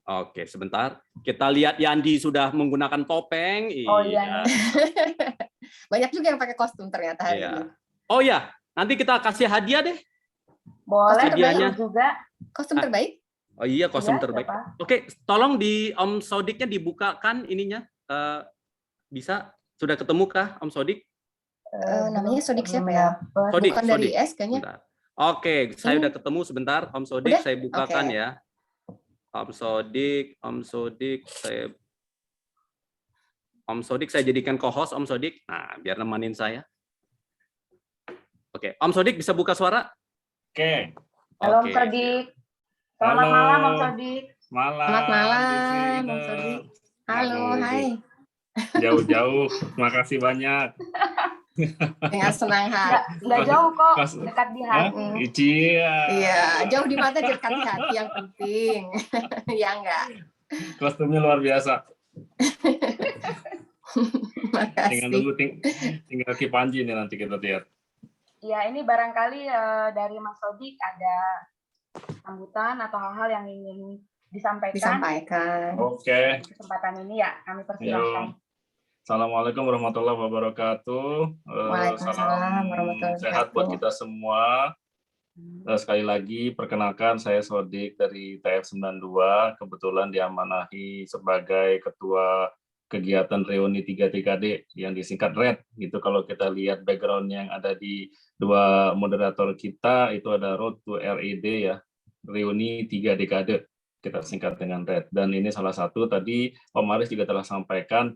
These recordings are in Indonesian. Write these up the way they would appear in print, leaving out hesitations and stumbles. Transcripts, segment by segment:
Oke, sebentar. Kita lihat Yandi sudah menggunakan topeng. Oh iya. Banyak juga yang pakai kostum ternyata hari ini. Oh ya, nanti kita kasih hadiah deh. Boleh hadiahnya juga. Kostum terbaik? Oh iya, kostum Iya, terbaik. siapa? Oke, tolong di Om Sodiknya dibukakan ininya. Bisa? Sudah ketemu kah Om Sodik? Namanya Sodik siapa ya? Sodik, Bukan dari S kayaknya. Sebentar. Oke, saya udah ketemu sebentar. Om Sodik, Udah? saya bukakan Oke. ya. Om Sodik, saya jadikan co-host Om Sodik. Nah, biar nemenin saya. Oke, Om Sodik bisa buka suara? Oke. Halo Om Sodik. Selamat malam Om Sodik. Selamat malam Om Sodik. Halo, hai. Jauh-jauh, makasih banyak. Dengan senang hati. Nggak jauh kok, dekat di hati. Iya, jauh di mata dekat di hati yang penting. Ya enggak? Kostumnya luar biasa. Makasih. Tinggal Ki Panji nih nanti kita lihat. Ya, ini barangkali dari Mas Sodik ada sambutan atau hal-hal yang ingin disampaikan. Oke. Kesempatan ini ya, kami persilahkan. Assalamualaikum warahmatullahi wabarakatuh. Waalaikumsalam warahmatullahi wabarakatuh. Sehat buat kita semua. Sekali lagi perkenalkan saya Sodik dari TF92, kebetulan diamanahi sebagai ketua kegiatan reuni 3TKD yang disingkat RED. Itu kalau kita lihat background yang ada di dua moderator kita, itu ada Road to RED ya, reuni 3 dekade, kita singkat dengan RED. Dan ini salah satu tadi Om Aris juga telah sampaikan,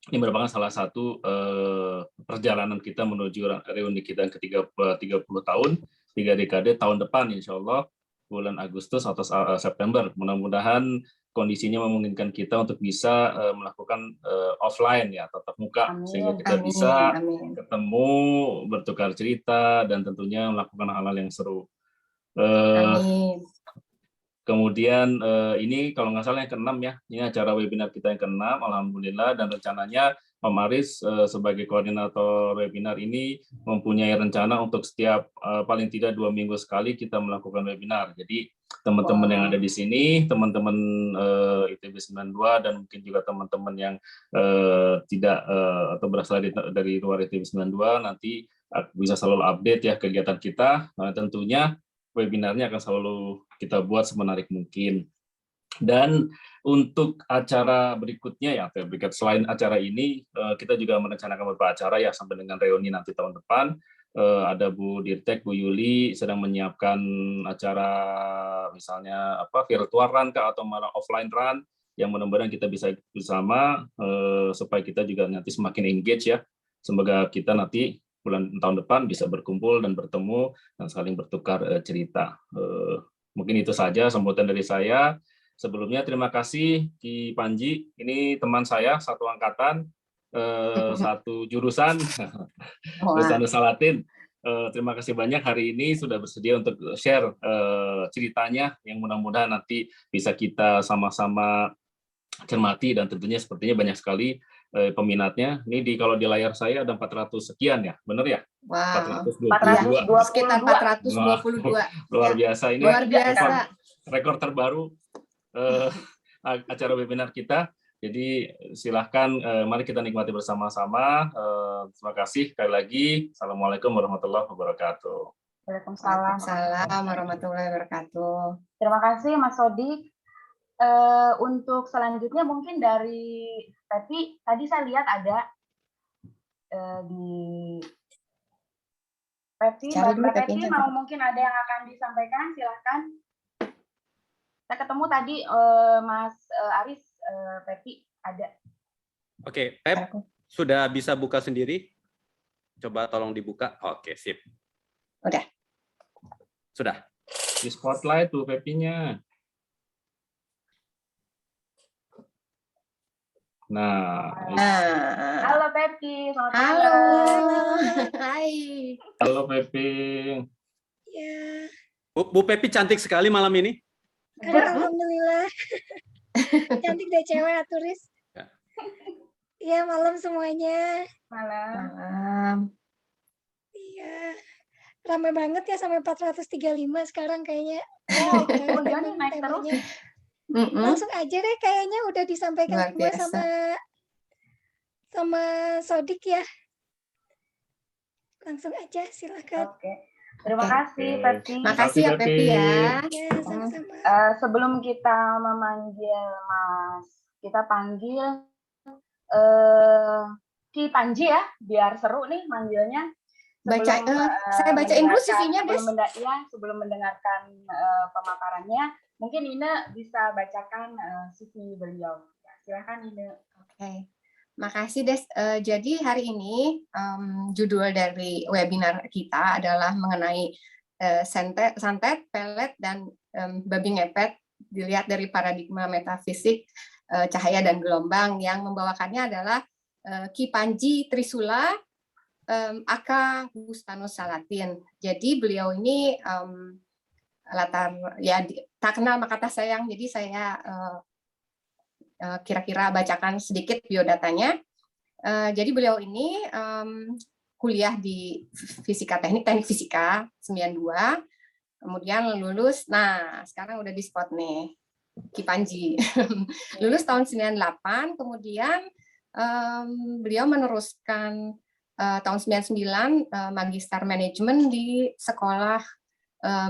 ini merupakan salah satu perjalanan kita menuju reuni kita yang ke-30 tahun, 3 dekade tahun depan insya Allah, bulan Agustus atau September. Mudah-mudahan kondisinya memungkinkan kita untuk bisa melakukan offline ya, tatap muka, sehingga kita bisa ketemu, bertukar cerita, dan tentunya melakukan hal-hal yang seru. Amin. Kemudian ini kalau nggak salah yang ke-6 ya, ini acara webinar kita yang ke-6, alhamdulillah, dan rencananya Om Aris sebagai koordinator webinar ini mempunyai rencana untuk setiap paling tidak 2 minggu sekali kita melakukan webinar. Jadi teman-teman yang ada di sini, teman-teman ITB 92 dan mungkin juga teman-teman yang tidak atau berasal dari luar ITB 92 nanti bisa selalu update ya kegiatan kita. Tentunya webinarnya akan selalu kita buat semenarik mungkin. Dan untuk acara berikutnya ya, selain acara ini, kita juga merencanakan beberapa acara ya sampai dengan reuni nanti tahun depan. Ada Bu Dirtek, Bu Yuli sedang menyiapkan acara misalnya virtual run atau malah offline run yang mudah-mudahan kita bisa bersama supaya kita juga nanti semakin engage ya. Semoga kita nanti tahun depan bisa berkumpul dan bertemu dan saling bertukar cerita. Mungkin itu saja sambutan dari saya. Sebelumnya terima kasih Ki Panji, ini teman saya satu angkatan, satu jurusan, jurusan Salatin. Terima kasih banyak hari ini sudah bersedia untuk share ceritanya yang mudah-mudahan nanti bisa kita sama-sama cermati dan tentunya sepertinya banyak sekali peminatnya. Ini kalau di layar saya ada 400 sekian ya, benar ya? Wow. 422. Sekitar 422. Luar biasa ini. Luar biasa. Rekor terbaru acara webinar kita. Jadi silahkan mari kita nikmati bersama-sama. Terima kasih sekali lagi. Assalamualaikum warahmatullahi wabarakatuh. Waalaikumsalam warahmatullahi wabarakatuh. Terima kasih Mas Sodik. Untuk selanjutnya mungkin dari Pepi, tadi saya lihat ada di Pepi, Mbak Pepi mau mungkin ada yang akan disampaikan, silahkan. Saya ketemu tadi Mas Aris, Pepi ada. Oke, Pep sudah bisa buka sendiri? Coba tolong dibuka. Oke, sip. Udah. Sudah. Di spotlight tuh Pepinya. Nah. Halo Pepi, selamat malam. Halo. Hai. Halo Pepi. Ya. Bu Pepi cantik sekali malam ini. Alhamdulillah. Cantik deh cewek turis. Iya, malam semuanya. Malam. Malam. Iya. Rame banget ya sampai 435 sekarang kayaknya. Oh, Karena dia nih memang naik terus. temanya. Langsung aja deh kayaknya udah disampaikan Luar semua biasa. sama Sodik ya. Langsung aja silakan. Oke. Terima Oke. kasih, Pepi. Makasih ya Pepi ya. Ya, sama-sama. Sebelum kita memanggil Mas, kita panggil Ki Panji ya, biar seru nih manggilnya. Saya bacain dulu CV-nya, Des. Sebelum mendengarkan pemaparannya, mungkin Ine bisa bacakan CV beliau. Ya, silakan Ine. Oke. Makasih Des. Jadi hari ini judul dari webinar kita adalah mengenai santet, pelet, dan babi ngepet dilihat dari paradigma metafisik cahaya dan gelombang. Yang membawakannya adalah Ki Panji Trisula aka Gustano Salatin. Jadi beliau ini latar ya tak kenal maka tak sayang. Jadi saya kira-kira bacakan sedikit biodatanya. Jadi beliau ini kuliah di teknik fisika 92, kemudian lulus. Nah, sekarang udah di spot nih, Ki Panji. Lulus tahun 98, kemudian beliau meneruskan tahun 99 magister manajemen di Sekolah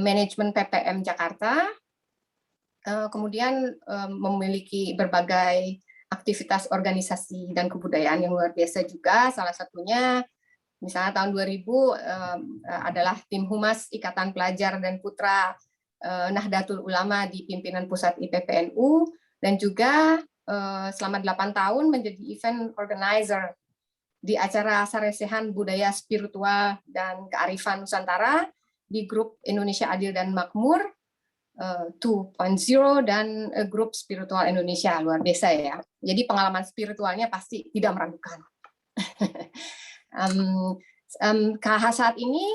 Manajemen PPM Jakarta. Kemudian memiliki berbagai aktivitas organisasi dan kebudayaan yang luar biasa juga. Salah satunya misalnya tahun 2000 adalah tim Humas Ikatan Pelajar dan Putra Nahdlatul Ulama di pimpinan pusat IPPNU, dan juga selama 8 tahun menjadi event organizer di acara Saresehan Budaya Spiritual dan Kearifan Nusantara di grup Indonesia Adil dan Makmur 2.0 dan grup Spiritual Indonesia. Luar biasa ya. Jadi pengalaman spiritualnya pasti tidak meragukan. Saat ini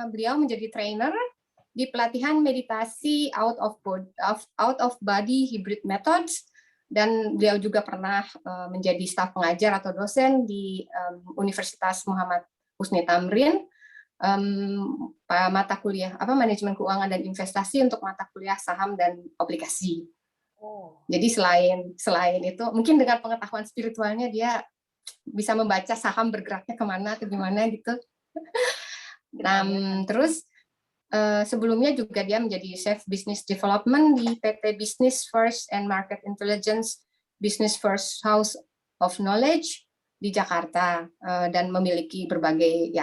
beliau menjadi trainer di pelatihan meditasi out of body hybrid methods, dan beliau juga pernah menjadi staf pengajar atau dosen di Universitas Muhammad Husni Tamrin, mata kuliah manajemen keuangan dan investasi untuk mata kuliah saham dan obligasi. Jadi selain itu mungkin dengan pengetahuan spiritualnya dia bisa membaca saham bergeraknya kemana atau gimana gitu. Terus sebelumnya juga dia menjadi Chef Business Development di PT Business First and Market Intelligence Business First House of Knowledge di Jakarta, dan memiliki berbagai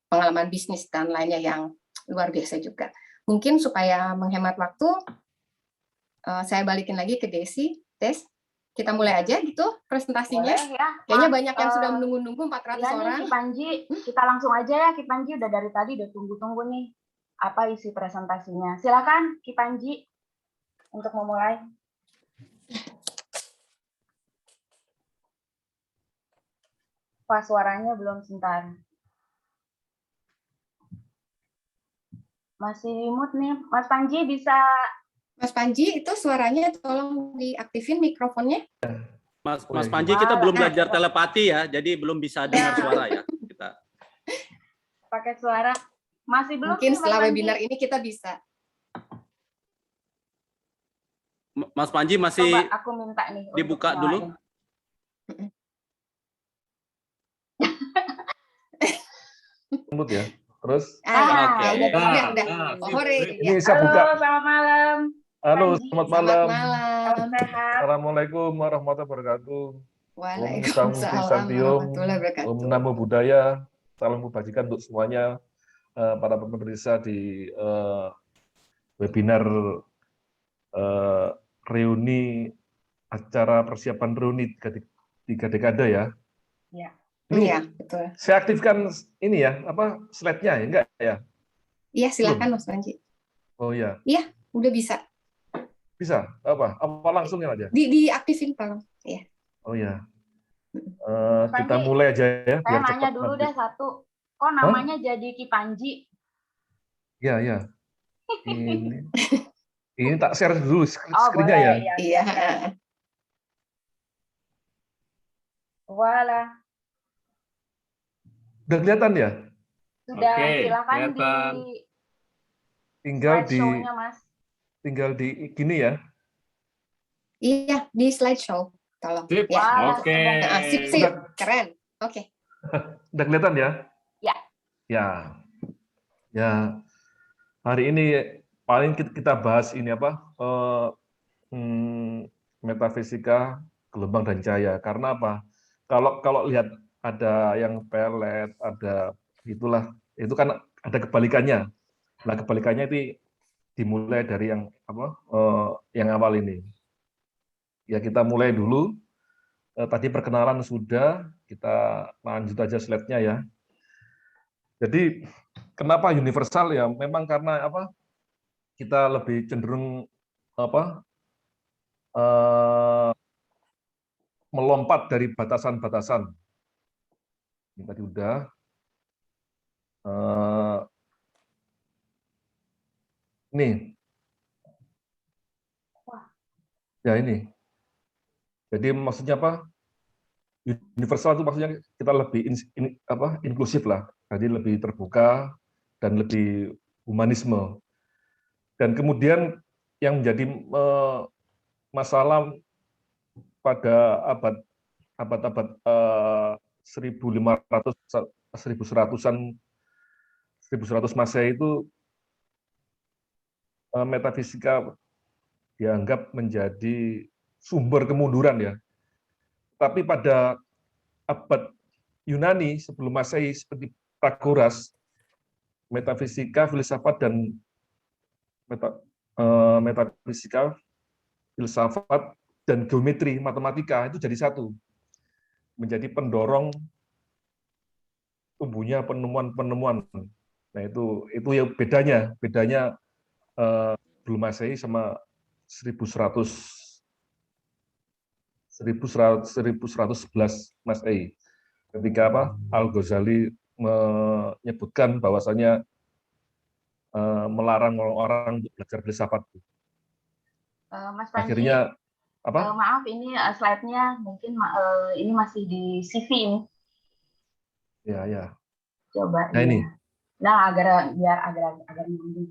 pengalaman bisnis dan lainnya yang luar biasa juga. Mungkin supaya menghemat waktu, saya balikin lagi ke Desi. Des, kita mulai aja gitu presentasinya. Boleh, ya. Kayaknya banyak yang sudah menunggu-nunggu 400 orang. Ki Panji, kita langsung aja ya. Ki Panji udah dari tadi udah tunggu-tunggu nih apa isi presentasinya. Silakan Ki Panji untuk memulai. Wah, suaranya belum, sebentar. Masih mute nih. Mas Panji bisa. Mas Panji, itu suaranya tolong diaktifin mikrofonnya. Mas Panji, kita belum belajar telepati ya, jadi belum bisa dengar suara ya. Kita Pakai suara. Masih belum. Mungkin nih, setelah Mas webinar Panji. ini kita bisa. Mas Panji masih Coba aku minta nih dibuka untuk dulu. nyalain. Lembut ya. Terus Oke. Udah. Hore. ini saya buka. Halo, selamat malam. Halo, Panji. selamat Selamat malam. malam. Salam sehat. Assalamualaikum warahmatullahi wabarakatuh. Waalaikumsalam warahmatullahi wabarakatuh. Om Namo Buddhaya. Salam kebajikan untuk semuanya, para pemirsa di webinar reuni acara persiapan reuni 3 dekade ya. Iya. Iya, betul. Saya aktifkan ini ya, slide-nya ya, enggak ya? Iya, silakan Mas Panji. Oh iya, Iya, udah bisa. bisa. Apa langsungnya aja? Diaktifin tolong. Iya. Oh iya. Panji, Kita mulai aja ya, Saya biar nanya cepat dulu nanti. deh satu. Kok namanya jadi Ki Panji? Iya, iya. Ini tak share dulu Oh, screen-nya boleh. ya. Iya. Walah. Udah kelihatan ya? Sudah, Oke, silakan kelihatan. di Tinggal di slideshow-nya, Mas. gini ya. Iya, di slideshow. Tolong. Sip. Ya. Wah, Oke. Nah, sip, sip. Udah, Keren. Oke. udah kelihatan ya? Ya. Ya. Ya. Hari ini paling kita bahas ini apa? Metafisika gelombang dan cahaya. Karena apa? Kalau lihat ada yang pelet, ada itulah, itu kan ada kebalikannya. Nah, kebalikannya itu dimulai dari yang apa? Yang awal ini. Ya, kita mulai dulu. Tadi perkenalan sudah, kita lanjut aja slide-nya ya. Jadi kenapa universal ya? Memang karena apa? Kita lebih cenderung apa? Melompat dari batasan-batasan. Ini tadi udah. Nih. Ya ini. Jadi maksudnya apa? Universal itu maksudnya kita lebih inklusif lah. Jadi lebih terbuka dan lebih humanisme. Dan kemudian yang menjadi masalah pada abad-abad 1500 1100-an 1100 Masehi itu metafisika dianggap menjadi sumber kemunduran ya. Tapi pada abad Yunani sebelum Masehi seperti Pythagoras, metafisika, filsafat dan metafisika, filsafat dan geometri, matematika itu jadi satu. Menjadi pendorong tumbuhnya penemuan-penemuan. Nah, itu ya bedanya sebelum Masehi sama 1111 Masehi. Ketika apa? Al-Ghazali menyebutkan bahwasanya melarang orang untuk belajar filsafat. Mas Panji, Akhirnya apa? maaf ini slide-nya mungkin ini masih di CV ini. Ya. Coba Nah, ini. Nah, biar agak nyambung.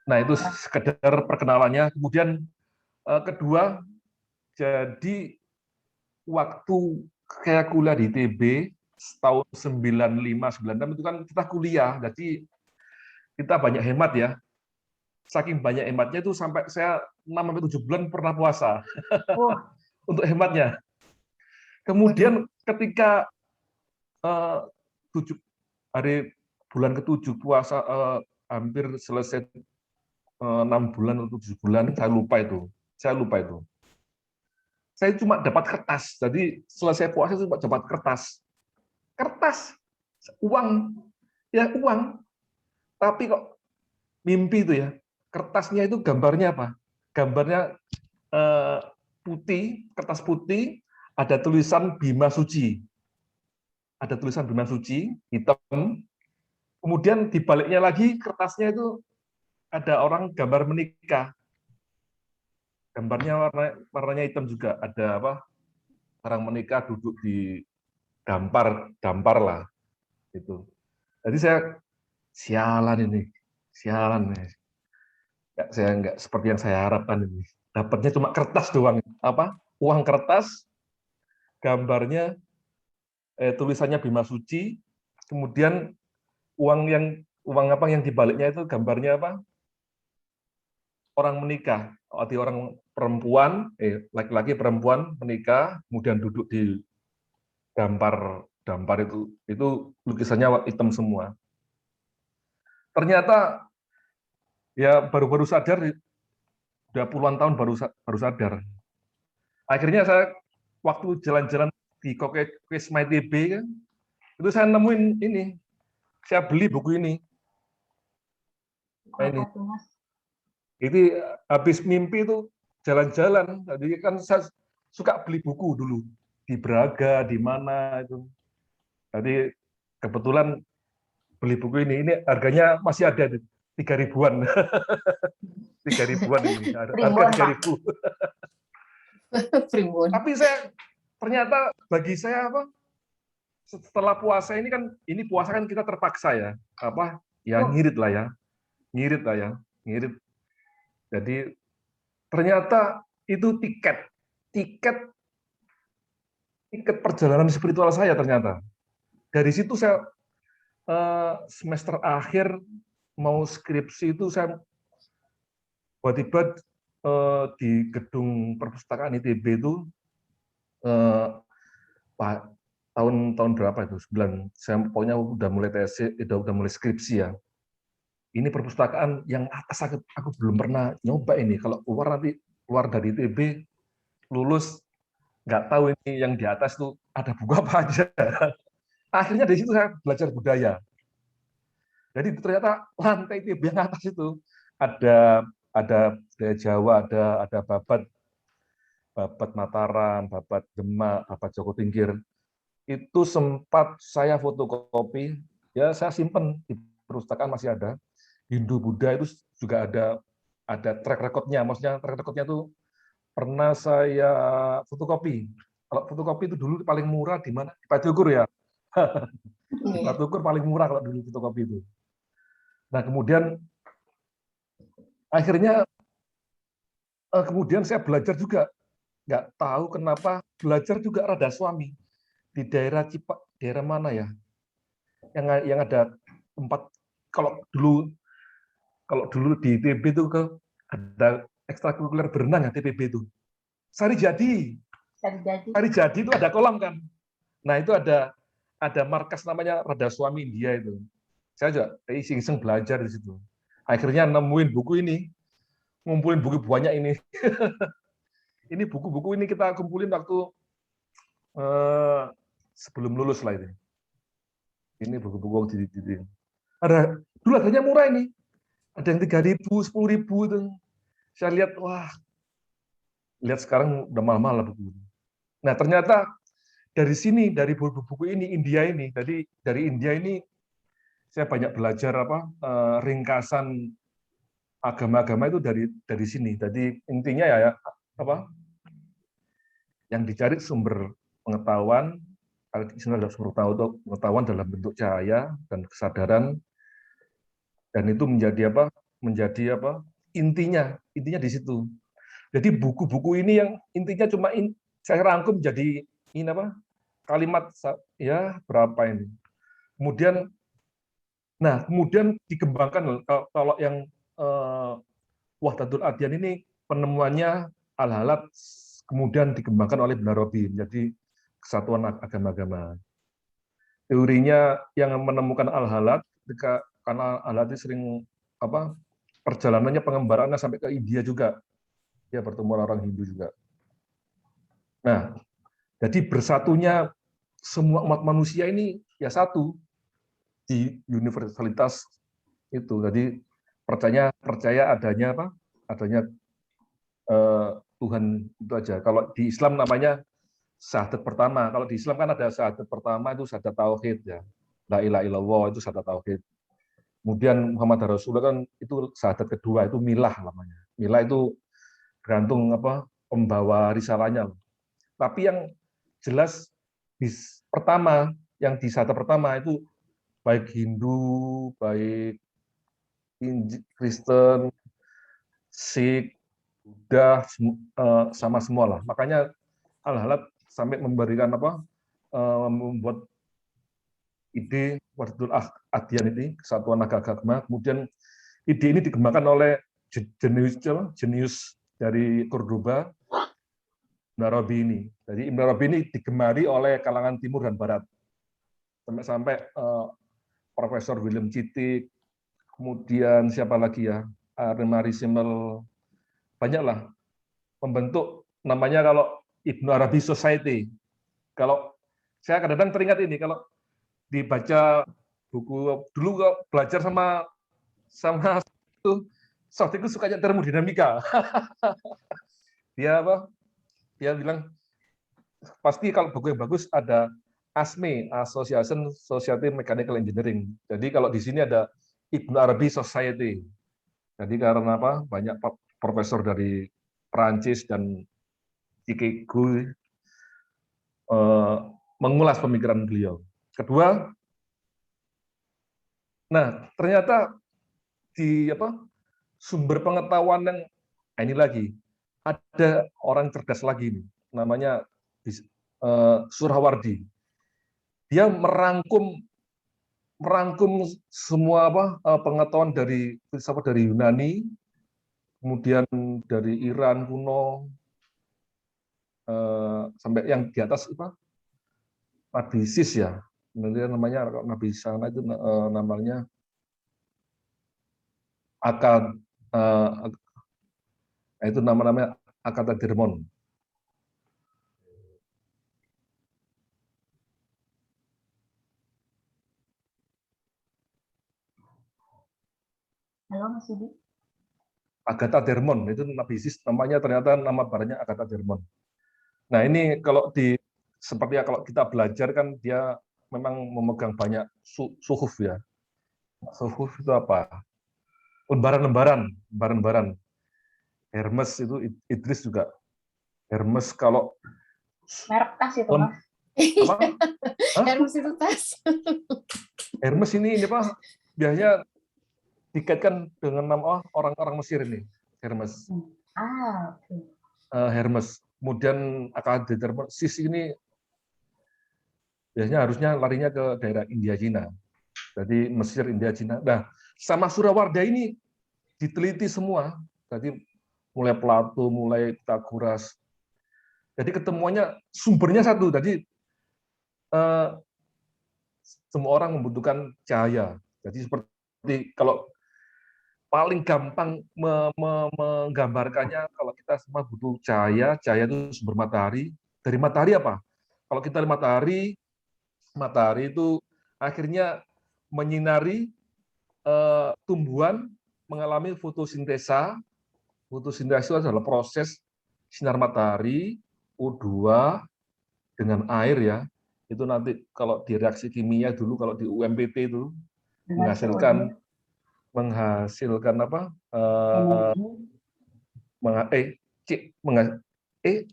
Nah, itu sekedar perkenalannya. Kemudian kedua, jadi waktu kayak kuliah di ITB tahun 95-96 itu kan kita kuliah, jadi kita banyak hemat ya. Saking banyak hematnya itu sampai saya 6-7 bulan pernah puasa. Untuk hematnya. Kemudian ketika 7 hari bulan ke-7 puasa hampir selesai 6 bulan atau 7 bulan, saya lupa itu. Saya cuma dapat kertas. Jadi selesai puasa cuma dapat kertas. Kertas, uang, ya uang. Tapi kok mimpi itu ya. Kertasnya itu gambarnya apa? Gambarnya putih, kertas putih, ada tulisan Bima Suci. Ada tulisan Bima Suci, hitam. Kemudian di baliknya lagi kertasnya itu ada orang gambar menikah. Gambarnya warnanya hitam juga. Ada apa? Orang menikah duduk di dampar lah. Itu. Jadi saya sialan nih. Saya nggak seperti yang saya harapkan ini. Dapatnya cuma kertas doang. Apa? Uang kertas, gambarnya, tulisannya Bima Suci, kemudian uang yang dibaliknya itu gambarnya apa? Orang menikah. Arti orang perempuan, laki-laki perempuan menikah, kemudian duduk di dampar itu lukisannya hitam semua. Ternyata ya baru sadar, udah puluhan tahun baru sadar. Akhirnya saya waktu jalan-jalan di Quiz My TB kan, itu saya nemuin ini, saya beli buku ini. Nah, ini. Jadi habis mimpi itu jalan-jalan. Jadi kan saya suka beli buku dulu di Braga, di mana itu. Jadi kebetulan beli buku ini harganya masih ada 3.000-an. 3.000-an ini. Harga 3.000. Tapi ternyata bagi saya apa? setelah puasa ini kan, puasa kan kita terpaksa ya, ngirit lah ya, ngirit. Jadi ternyata itu tiket perjalanan spiritual saya ternyata. Dari situ saya semester akhir mau skripsi itu saya tiba-tiba di gedung perpustakaan ITB itu tahun berapa itu? Saya pokoknya udah mulai tesis, udah mulai skripsi ya. Ini perpustakaan yang atas aku belum pernah nyoba ini. Kalau keluar dari ITB lulus nggak tahu ini yang di atas tuh ada buku apa aja. Akhirnya dari situ saya belajar budaya. Jadi ternyata lantai ITB yang atas itu ada budaya Jawa, ada babat Mataram, babat Demak, babat Joko Tingkir. Itu sempat saya fotokopi, ya saya simpen di perpustakaan masih ada. Hindu Buddha itu juga ada track record-nya, maksudnya track record-nya itu pernah saya fotokopi. Kalau fotokopi itu dulu paling murah di mana? Di Pajukur ya. Di Pajukur paling murah kalau dulu fotokopi itu. Nah, kemudian akhirnya saya belajar juga. Nggak tahu kenapa belajar juga Rada Swami di daerah daerah mana ya? Yang ada tempat kalau dulu di ITB itu ada ekstrakurikuler berenang ya TPB itu. Sari Jadi itu ada kolam kan. Nah, itu ada markas namanya Rada Swami India itu. Saya juga iseng-iseng belajar di situ. Akhirnya nemuin buku ini, ngumpulin buku banyak ini. Ini buku-buku ini kita kumpulin waktu sebelum lulus lah ini. Ini buku-buku di dulu harganya murah ini. Ada yang 3.000, 10.000 itu. Saya lihat, lihat sekarang udah mahal-mahal buku. Nah, ternyata dari sini, dari buku-buku ini, India ini, dari India ini saya banyak belajar ringkasan agama-agama itu dari sini. Jadi intinya ya yang dicari sumber pengetahuan, adalah sumber pengetahuan dalam bentuk cahaya dan kesadaran, dan itu menjadi intinya di situ. Jadi buku-buku ini yang intinya cuma saya rangkum jadi kalimat ya berapa ini. Kemudian dikembangkan kalau yang Wahdatul Adyan ini penemuannya Al-Halat kemudian dikembangkan oleh Ibn Arabi menjadi kesatuan agama-agama. Teorinya yang menemukan Al-Halat karena Al-Halat sering perjalanannya pengembarannya sampai ke India juga. Ya, bertemu orang Hindu juga. Nah, jadi bersatunya semua umat manusia ini ya satu di universalitas itu. Jadi percaya adanya Tuhan itu aja. Kalau di Islam namanya syahadat pertama. Kalau di Islam kan ada syahadat pertama itu syahadat tauhid ya. La ilaha illallah itu syahadat tauhid. Kemudian Muhammad Rasulullah kan itu syahadat kedua, itu milah namanya. Milah itu bergantung pembawa risalahnya. Tapi yang jelas yang di syahadat pertama itu baik Hindu, baik Kristen, Sikh, Buddha, sama semua lah. Makanya Al-Halat sampai memberikan membuat ide Wahdatul Adyan ini, kesatuan agama. Kemudian ide ini dikembangkan oleh jenius dari Cordoba, Ibn Arabi ini. Jadi Ibn Arabi ini digemari oleh kalangan timur dan barat. Sampai Profesor William Citik, kemudian siapa lagi ya, Remari Simmel, banyaklah membentuk namanya kalau Ibn Arabi Society. Kalau saya kadang-kadang teringat ini, kalau dibaca buku dulu kalau belajar sama itu, Soft itu sukanya termodinamika. Dia bilang pasti kalau buku yang bagus ada ASME, Association Society Mechanical Engineering. Jadi kalau di sini ada Ibn Arabi Society. Jadi karena banyak profesor dari Perancis dan Chicago mengulas pemikiran beliau. kedua, nah ternyata di sumber pengetahuan yang ini lagi ada orang cerdas lagi nih, namanya Surawardi. Dia merangkum semua pengetahuan dari filsafat dari Yunani, kemudian dari Iran kuno, sampai yang di atas Nabi Sis ya, namanya Nabi sana itu namanya itu namanya Akatadirmon. Halo Mas Yudi. Agatha Dermon itu Nabi Isis, namanya ternyata nama barannya Agatha Dermon. Nah ini seperti kalau kita belajar kan dia memang memegang banyak suhuf ya. Suhuf itu apa? Lembaran-lembaran. Hermes itu Idris juga. Hermes kalau Merek tas itu Mas. apa? Hermes itu tas. Hermes ini biasanya dikaitkan dengan nama orang-orang Mesir ini, Hermes. Oke. Hermes. Kemudian Akademik Sis ini biasanya harusnya larinya ke daerah India Cina. Jadi Mesir, India, Cina. Nah, sama Surawarda ini diteliti semua. Jadi mulai Plato, mulai Pythagoras. Jadi ketemuannya sumbernya satu. Jadi semua orang membutuhkan cahaya. Jadi seperti kalau paling gampang menggambarkannya, kalau kita semua butuh cahaya itu sumber matahari. Dari matahari apa? Kalau kita lihat matahari itu akhirnya menyinari tumbuhan, mengalami fotosintesa. Fotosintesa adalah proses sinar matahari, O2 dengan air ya. Itu nanti kalau di reaksi kimia dulu, kalau di UMPT itu menghasilkan apa?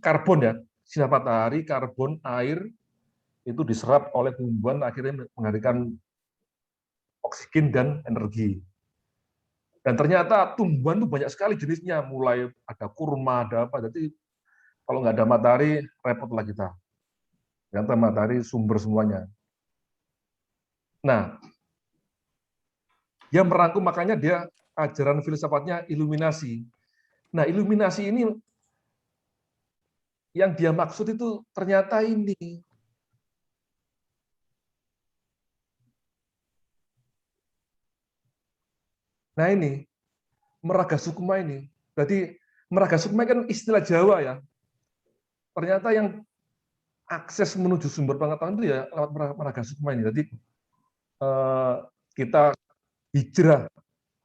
Karbon ya, sinar matahari, karbon, air itu diserap oleh tumbuhan akhirnya menghasilkan oksigen dan energi. Dan ternyata tumbuhan itu banyak sekali jenisnya, mulai ada kurma, ada apa. Jadi kalau nggak ada matahari repotlah kita. Ternyata matahari sumber semuanya. Nah, dia merangkum, makanya dia ajaran filsafatnya iluminasi. Nah, iluminasi ini yang dia maksud itu ternyata ini. Nah ini, Meraga Sukma ini. Jadi Meraga Sukma kan istilah Jawa ya. Ternyata yang akses menuju sumber pengetahuan itu ya lewat Meraga Sukma ini. Jadi kita hijrah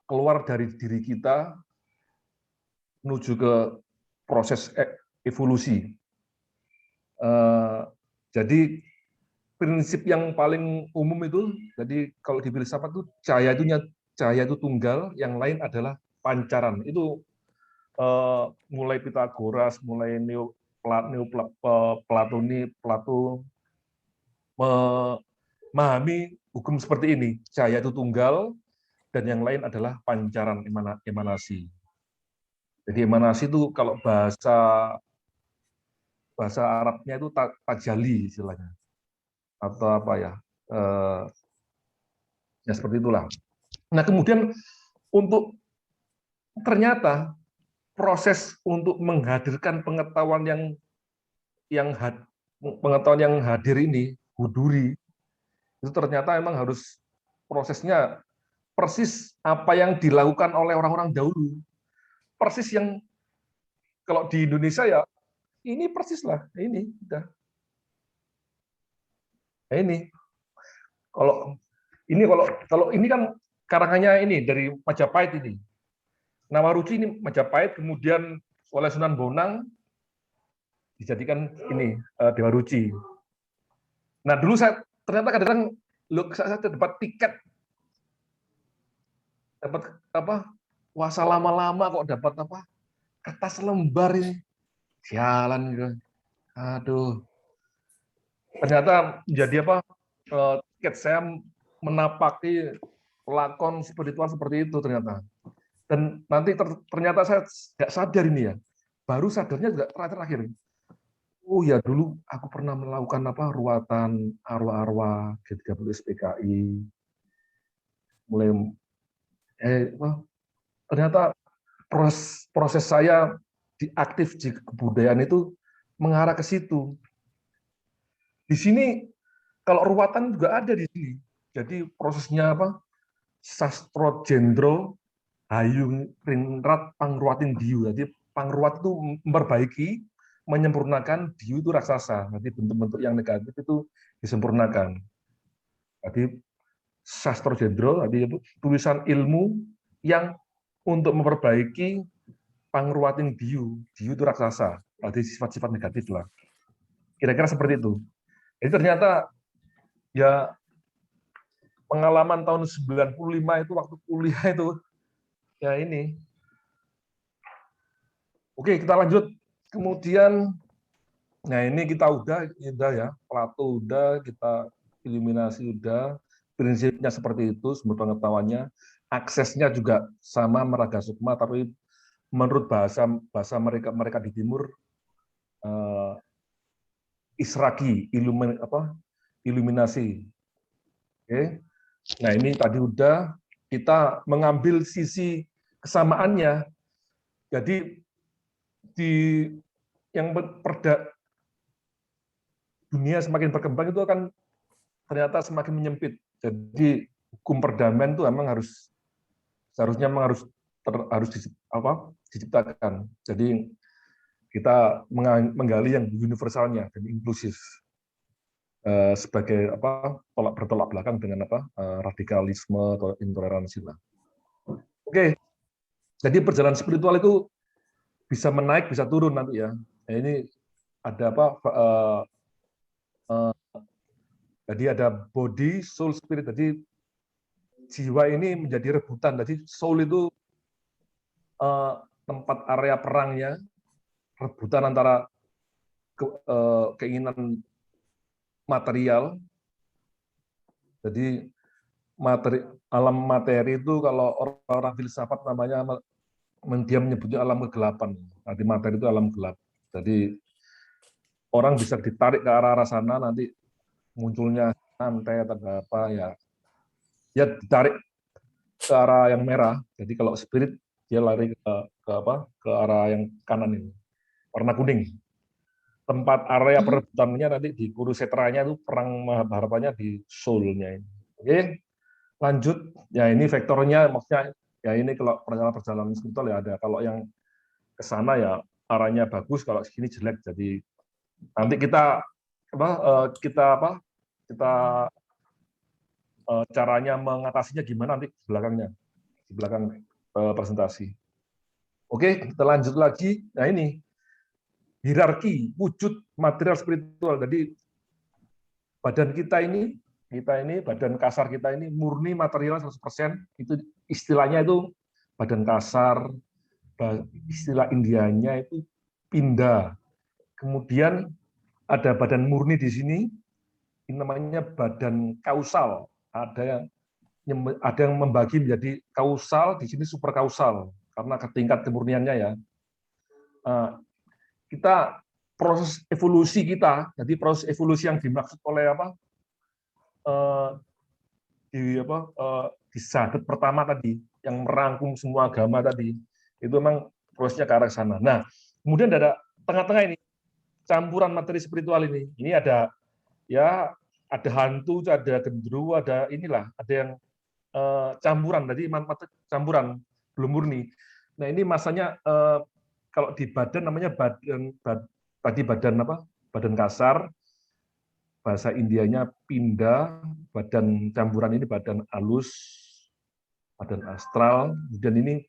keluar dari diri kita menuju ke proses evolusi. Jadi prinsip yang paling umum itu, jadi kalau di filsafat itu cahaya itu tunggal, yang lain adalah pancaran. Itu mulai Pythagoras, mulai Plato memahami hukum seperti ini. Cahaya itu tunggal, dan yang lain adalah pancaran emanasi. Jadi emanasi itu kalau bahasa Arabnya itu tajali istilahnya, atau apa ya, ya seperti itulah. Nah kemudian untuk ternyata proses untuk menghadirkan pengetahuan yang hadir ini, huduri, itu ternyata memang harus prosesnya persis apa yang dilakukan oleh orang-orang dahulu. Persis yang kalau di Indonesia ya ini persis lah, ini udah. Nah, ini kalau ini kan karangannya ini dari Majapahit ini. Nawaruci ini Majapahit, kemudian oleh Sunan Bonang dijadikan ini Dewa Ruci. Nah dulu saya ternyata kadang-kadang saya dapat tiket, dapat apa? Puasa lama-lama kok dapat apa? Kertas lembar ini, sialan gitu. Aduh. Ternyata menjadi apa? tiket saya menapaki lakon spiritual seperti itu ternyata. Dan nanti ternyata saya nggak sadar ini ya, baru sadarnya juga terakhir. Oh ya, dulu aku pernah melakukan ruatan arwah-arwah G30 SPKI. Mulai ternyata proses saya aktif di kebudayaan itu mengarah ke situ. Di sini kalau ruatan juga ada di sini. Jadi prosesnya Sastro Jendro Hayung Rinrat Pangruatin Diu. Jadi pangruat itu memperbaiki, menyempurnakan, Diu itu raksasa. Jadi bentuk-bentuk yang negatif itu disempurnakan. Jadi Sastro Jendro, tadi tulisan ilmu yang untuk memperbaiki pangruatin Diu. Diu itu raksasa. Jadi sifat-sifat negatif lah. Kira-kira seperti itu. Jadi ternyata ya pengalaman tahun 95 itu waktu kuliah itu ya ini. Oke, kita lanjut. Kemudian nah ini kita udah ya, Plato udah, kita iluminasi udah, prinsipnya seperti itu, sumber pengetahuannya, aksesnya juga sama Meraga Sukma, tapi menurut bahasa mereka di timur Israki, iluminasi. Oke. Nah, ini tadi udah kita mengambil sisi kesamaannya. Jadi yang dunia semakin berkembang itu akan ternyata semakin menyempit. Jadi hukum perdamaian itu memang seharusnya harus diciptakan. Jadi kita menggali yang universalnya dan inklusif sebagai bertolak belakang dengan radikalisme atau intoleransi lah. Oke, jadi perjalanan spiritual itu bisa menaik, bisa turun nanti ya. Nah, ini ada jadi ada body, soul, spirit. Jadi jiwa ini menjadi rebutan. Jadi soul itu tempat area perangnya, rebutan antara keinginan material. Jadi alam materi itu kalau orang-orang filsafat namanya dia menyebutnya alam kegelapan. Nanti materi itu alam gelap. Jadi orang bisa ditarik ke arah sana, nanti munculnya santai atau apa ya ditarik ke arah yang merah. Jadi kalau spirit dia lari ke arah yang kanan ini, warna kuning. Tempat area perebutannya nanti di Kurusetranya itu perang Mahabharatanya di soul-nya ini. Oke, lanjut. Ya ini vektornya, maksudnya ya ini kalau perjalanan spiritual ya ada. Kalau yang ke sana ya arahnya bagus, kalau segini jelek. Jadi nanti kita caranya mengatasinya gimana nanti di belakang presentasi. Oke, kita lanjut lagi. Nah ini hierarki wujud material spiritual. Jadi badan kita ini badan kasar kita ini murni material 100%. Itu istilahnya itu badan kasar, istilah Indianya itu pinda. Kemudian ada badan murni di sini, ini namanya badan kausal. Ada yang membagi menjadi kausal, di sini super kausal karena tingkat kemurniannya ya. Kita proses evolusi kita, jadi proses evolusi yang dimaksud oleh di Sahadat pertama tadi, yang merangkum semua agama tadi, itu memang prosesnya ke arah sana. Nah, kemudian ada tengah-tengah ini, campuran materi spiritual ini. Ini ada hantu, ada gendruwo, ada yang campuran, tadi campuran belum murni. Nah, ini masanya kalau di badan namanya badan kasar, bahasa Indianya pinda, badan campuran ini badan halus, badan astral, dan ini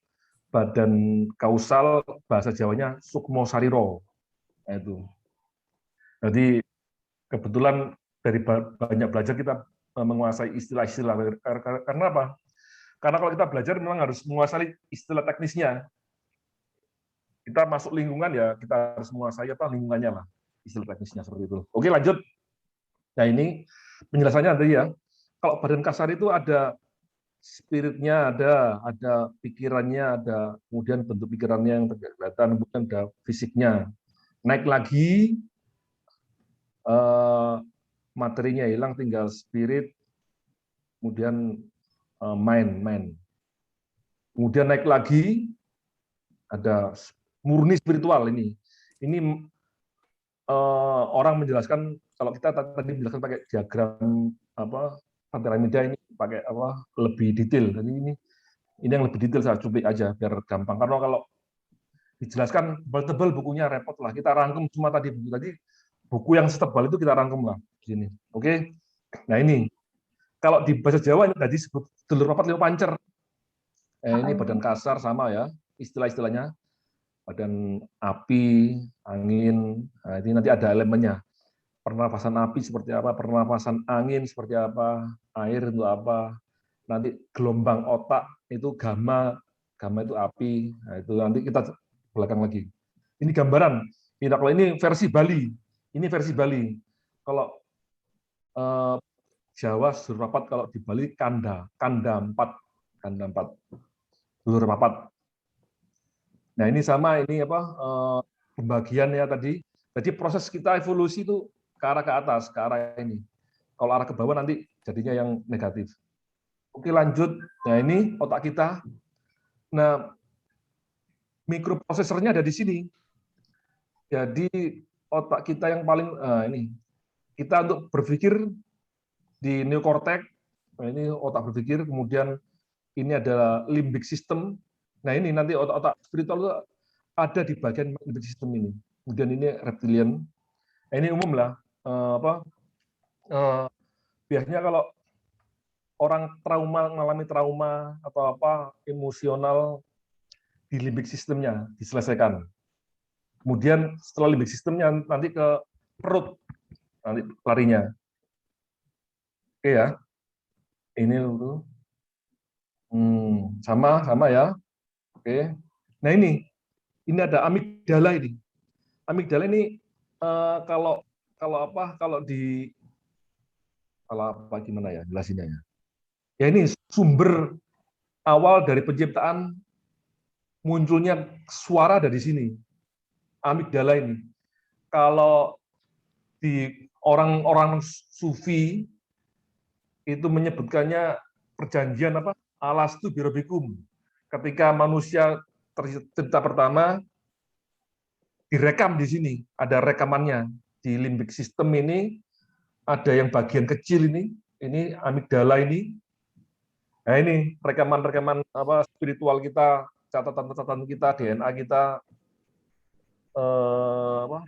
badan kausal, bahasa Jawanya sukmo sariro. Nah, itu. Jadi kebetulan dari banyak belajar kita menguasai istilah-istilah. Karena apa? Karena kalau kita belajar memang harus menguasai istilah teknisnya. Kita masuk lingkungan ya kita harus menguasai lingkungannya lah, istilah teknisnya seperti itu. Oke, lanjut. Nah ini penjelasannya tadi ya. kalau badan kasar itu ada spiritnya, ada pikirannya, ada kemudian bentuk pikirannya yang kelihatan, kemudian ada fisiknya. Naik lagi, materinya hilang, tinggal spirit, kemudian mind. Kemudian naik lagi, ada murni spiritual ini. Ini orang menjelaskan, kalau kita tadi menjelaskan pakai diagram piramida, ini pakai lebih detail. Jadi ini yang lebih detail, saya cuplik aja biar gampang. Karena kalau dijelaskan tebal bukunya repot lah. Kita rangkum semua tadi buku yang setebal itu kita rangkum lah di sini. Oke. Nah ini kalau di bahasa Jawa ini tadi disebut dulur papat lima pancer. Ini badan kasar sama ya istilah-istilahnya. Badan api, angin. Nah, ini nanti ada elemennya. Pernafasan api seperti apa, pernafasan angin seperti apa, air itu apa. Nanti gelombang otak itu gamma itu api. Nah, itu nanti kita belakang lagi. Ini gambaran. Kalau ini versi Bali. Ini versi Bali. Kalau Jawa dulur papat, kalau di Bali kanda 4. Dulur papat. Nah, ini sama ini pembagian ya tadi. Jadi proses kita evolusi itu ke arah ke atas, ke arah ini. Kalau arah ke bawah nanti jadinya yang negatif. Oke, lanjut. Nah, ini otak kita. Nah, mikroprosesornya ada di sini. Jadi otak kita yang paling ini kita untuk berpikir di neokortex. Nah, ini otak berpikir, kemudian ini adalah limbic system. Nah, ini nanti otak-otak spiritual itu ada di bagian limbic system ini. Kemudian ini reptilian. Nah, ini umum lah. Biasanya kalau orang mengalami trauma atau emosional, di limbic sistemnya diselesaikan. Kemudian setelah limbic sistemnya nanti ke perut, nanti larinya. Oke ya. Ini dulu. Sama ya. Oke. Nah ini ada amigdala ini. Amigdala ini kalau gimana ya jelasinnya ya. Ya ini sumber awal dari penciptaan munculnya suara dari sini. Amigdala ini. Kalau di orang-orang sufi itu menyebutkannya perjanjian alastu birobikum. Ketika manusia tercipta pertama, direkam di sini, ada rekamannya di limbic system ini, ada yang bagian kecil ini amigdala ini. Nah ini rekaman-rekaman spiritual kita, catatan-catatan kita, DNA kita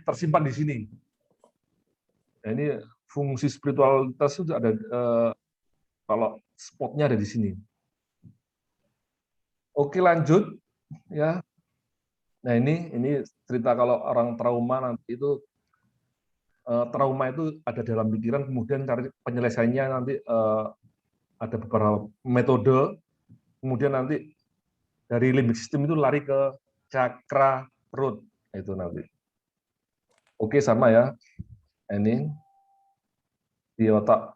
tersimpan di sini. Nah ini fungsi spiritualitas itu ada kalau spotnya ada di sini. Oke, lanjut ya. Nah ini cerita kalau orang trauma nanti itu trauma itu ada dalam pikiran, kemudian cari penyelesaiannya nanti ada beberapa metode, kemudian nanti dari limbic system itu lari ke cakra perut itu nanti. Oke, sama ya. Ini di otak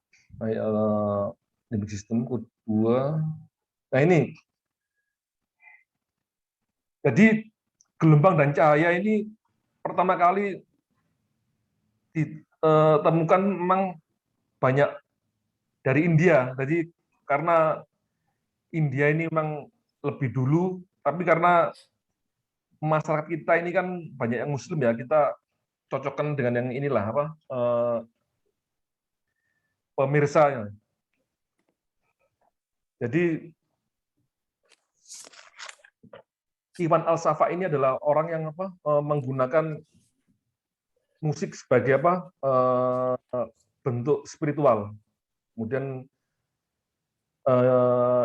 limbic system kedua. Nah ini. Jadi gelombang dan cahaya ini pertama kali ditemukan memang banyak dari India. Jadi karena India ini memang lebih dulu, tapi karena masyarakat kita ini kan banyak yang Muslim ya, kita cocokkan dengan yang inilah pemirsa. Jadi Iwan Al-Safa ini adalah orang yang menggunakan musik sebagai bentuk spiritual. Kemudian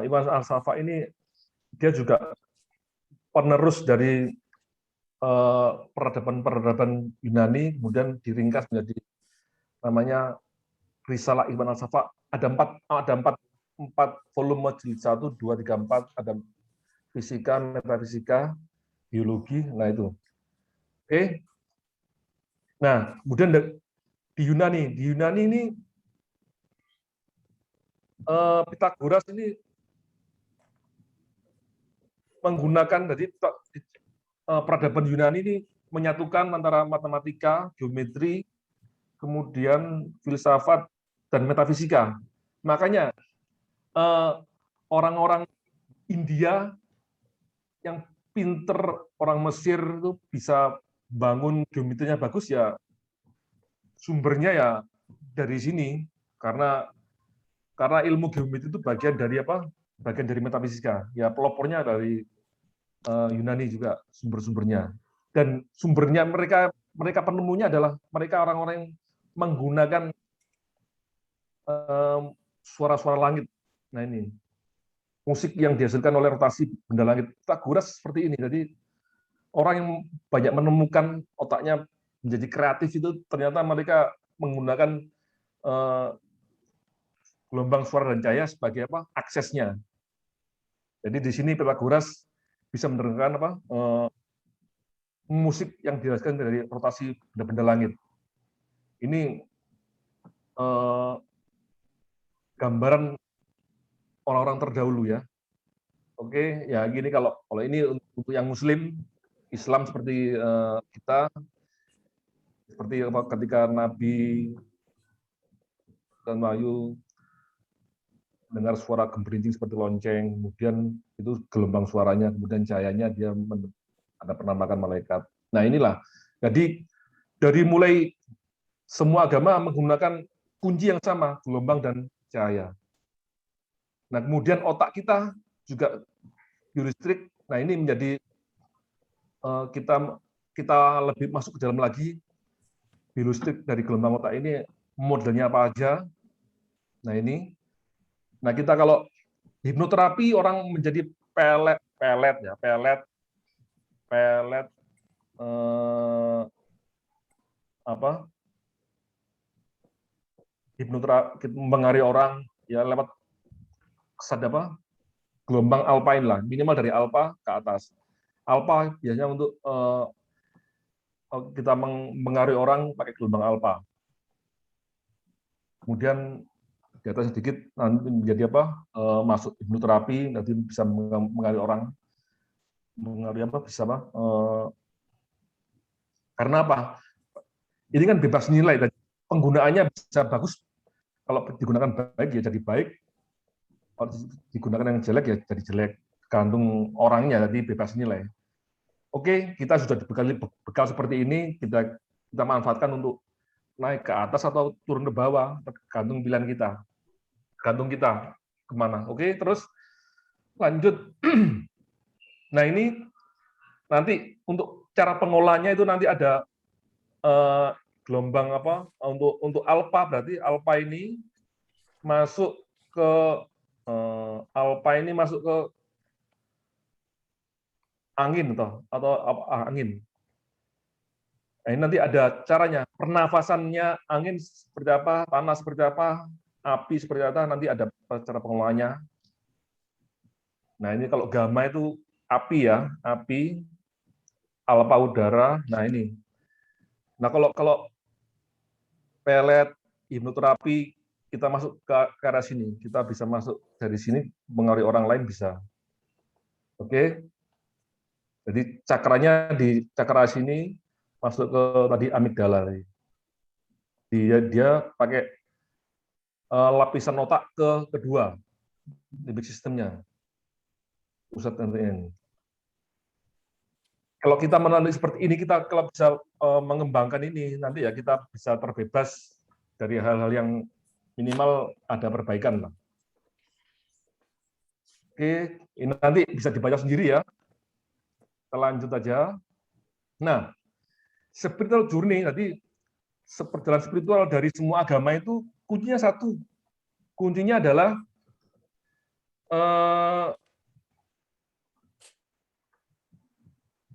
Iwan Al-Safa ini dia juga penerus dari peradaban Yunani, kemudian diringkas menjadi namanya Risalah Iwan Al-Safa. Ada empat volume, jilid 1, 2, 3, 4, ada fisika, metafisika, biologi, nah itu. Oke. Nah, kemudian di Yunani ini Pitagoras ini menggunakan dari peradaban Yunani ini menyatukan antara matematika, geometri, kemudian filsafat dan metafisika. Makanya orang-orang India yang pinter, orang Mesir itu bisa bangun geometrinya bagus ya, sumbernya ya dari sini, karena ilmu geometri itu bagian dari apa? Bagian dari metafisika. Ya pelopornya dari Yunani juga sumber-sumbernya. Dan sumbernya mereka penemunya adalah mereka orang-orang yang menggunakan suara-suara langit. Nah ini musik yang dihasilkan oleh rotasi benda langit. Pitagoras seperti ini. Jadi orang yang banyak menemukan otaknya menjadi kreatif itu ternyata mereka menggunakan gelombang suara dan cahaya sebagai apa? Aksesnya. Jadi di sini Pitagoras bisa mendengarkan apa? Musik yang dihasilkan dari rotasi benda-benda langit. Ini gambaran orang-orang terdahulu ya. Oke, ya gini kalau ini untuk yang Muslim, Islam seperti kita, seperti apa ketika Nabi dan Wahyu dengar suara gemperinting seperti lonceng, kemudian itu gelombang suaranya, kemudian cahayanya dia ada penampakan malaikat. Nah inilah, jadi dari mulai semua agama menggunakan kunci yang sama, gelombang dan cahaya. Nah kemudian otak kita juga biolistrik. Nah ini menjadi kita lebih masuk ke dalam lagi biolistrik dari gelombang otak ini modelnya apa aja. Nah ini. Nah, kita kalau hipnoterapi orang menjadi pelet hipnoterapi mempengaruhi orang ya lewat gelombang alpine lah, minimal dari alpha ke atas. Alpha biasanya untuk kita mempengaruhi orang pakai gelombang alpha. Kemudian di atas sedikit nanti menjadi apa? Masuk hipnoterapi nanti bisa mengaruhi orang, bisa apa? Karena apa? Ini kan bebas nilai, dan penggunaannya bisa bagus kalau digunakan baik ya jadi baik, kalau digunakan yang jelek ya jadi jelek, tergantung orangnya, jadi bebas nilai. Oke, kita sudah dibekali bekal seperti ini, kita manfaatkan untuk naik ke atas atau turun ke bawah, tergantung pilihan kita. Gantung kita kemana. Oke, terus lanjut. Nah ini nanti untuk cara pengolahannya itu nanti ada gelombang apa untuk alpha, berarti alpha ini masuk ke angin atau angin. Nah, ini nanti ada caranya, pernafasannya angin seperti apa, panas seperti apa, api seperti apa, nanti ada cara pengolahannya. Nah ini kalau gamma itu api ya, api, alpha udara. Nah ini. Nah kalau pelet, hipnoterapi, kita masuk ke arah sini, kita bisa masuk dari sini mengaruhi orang lain bisa. Oke. Jadi cakranya di cakra sini masuk ke tadi amigdala. Dia pakai lapisan otak kedua, limbic sistemnya, pusat NTN. Kalau kita menanti seperti ini, kita kalau bisa mengembangkan ini, nanti ya kita bisa terbebas dari hal-hal yang minimal ada perbaikan lah. Oke, ini nanti bisa dibaca sendiri ya. Kita lanjut aja. Nah, spiritual journey, tadi perjalanan spiritual dari semua agama itu kuncinya satu. Kuncinya adalah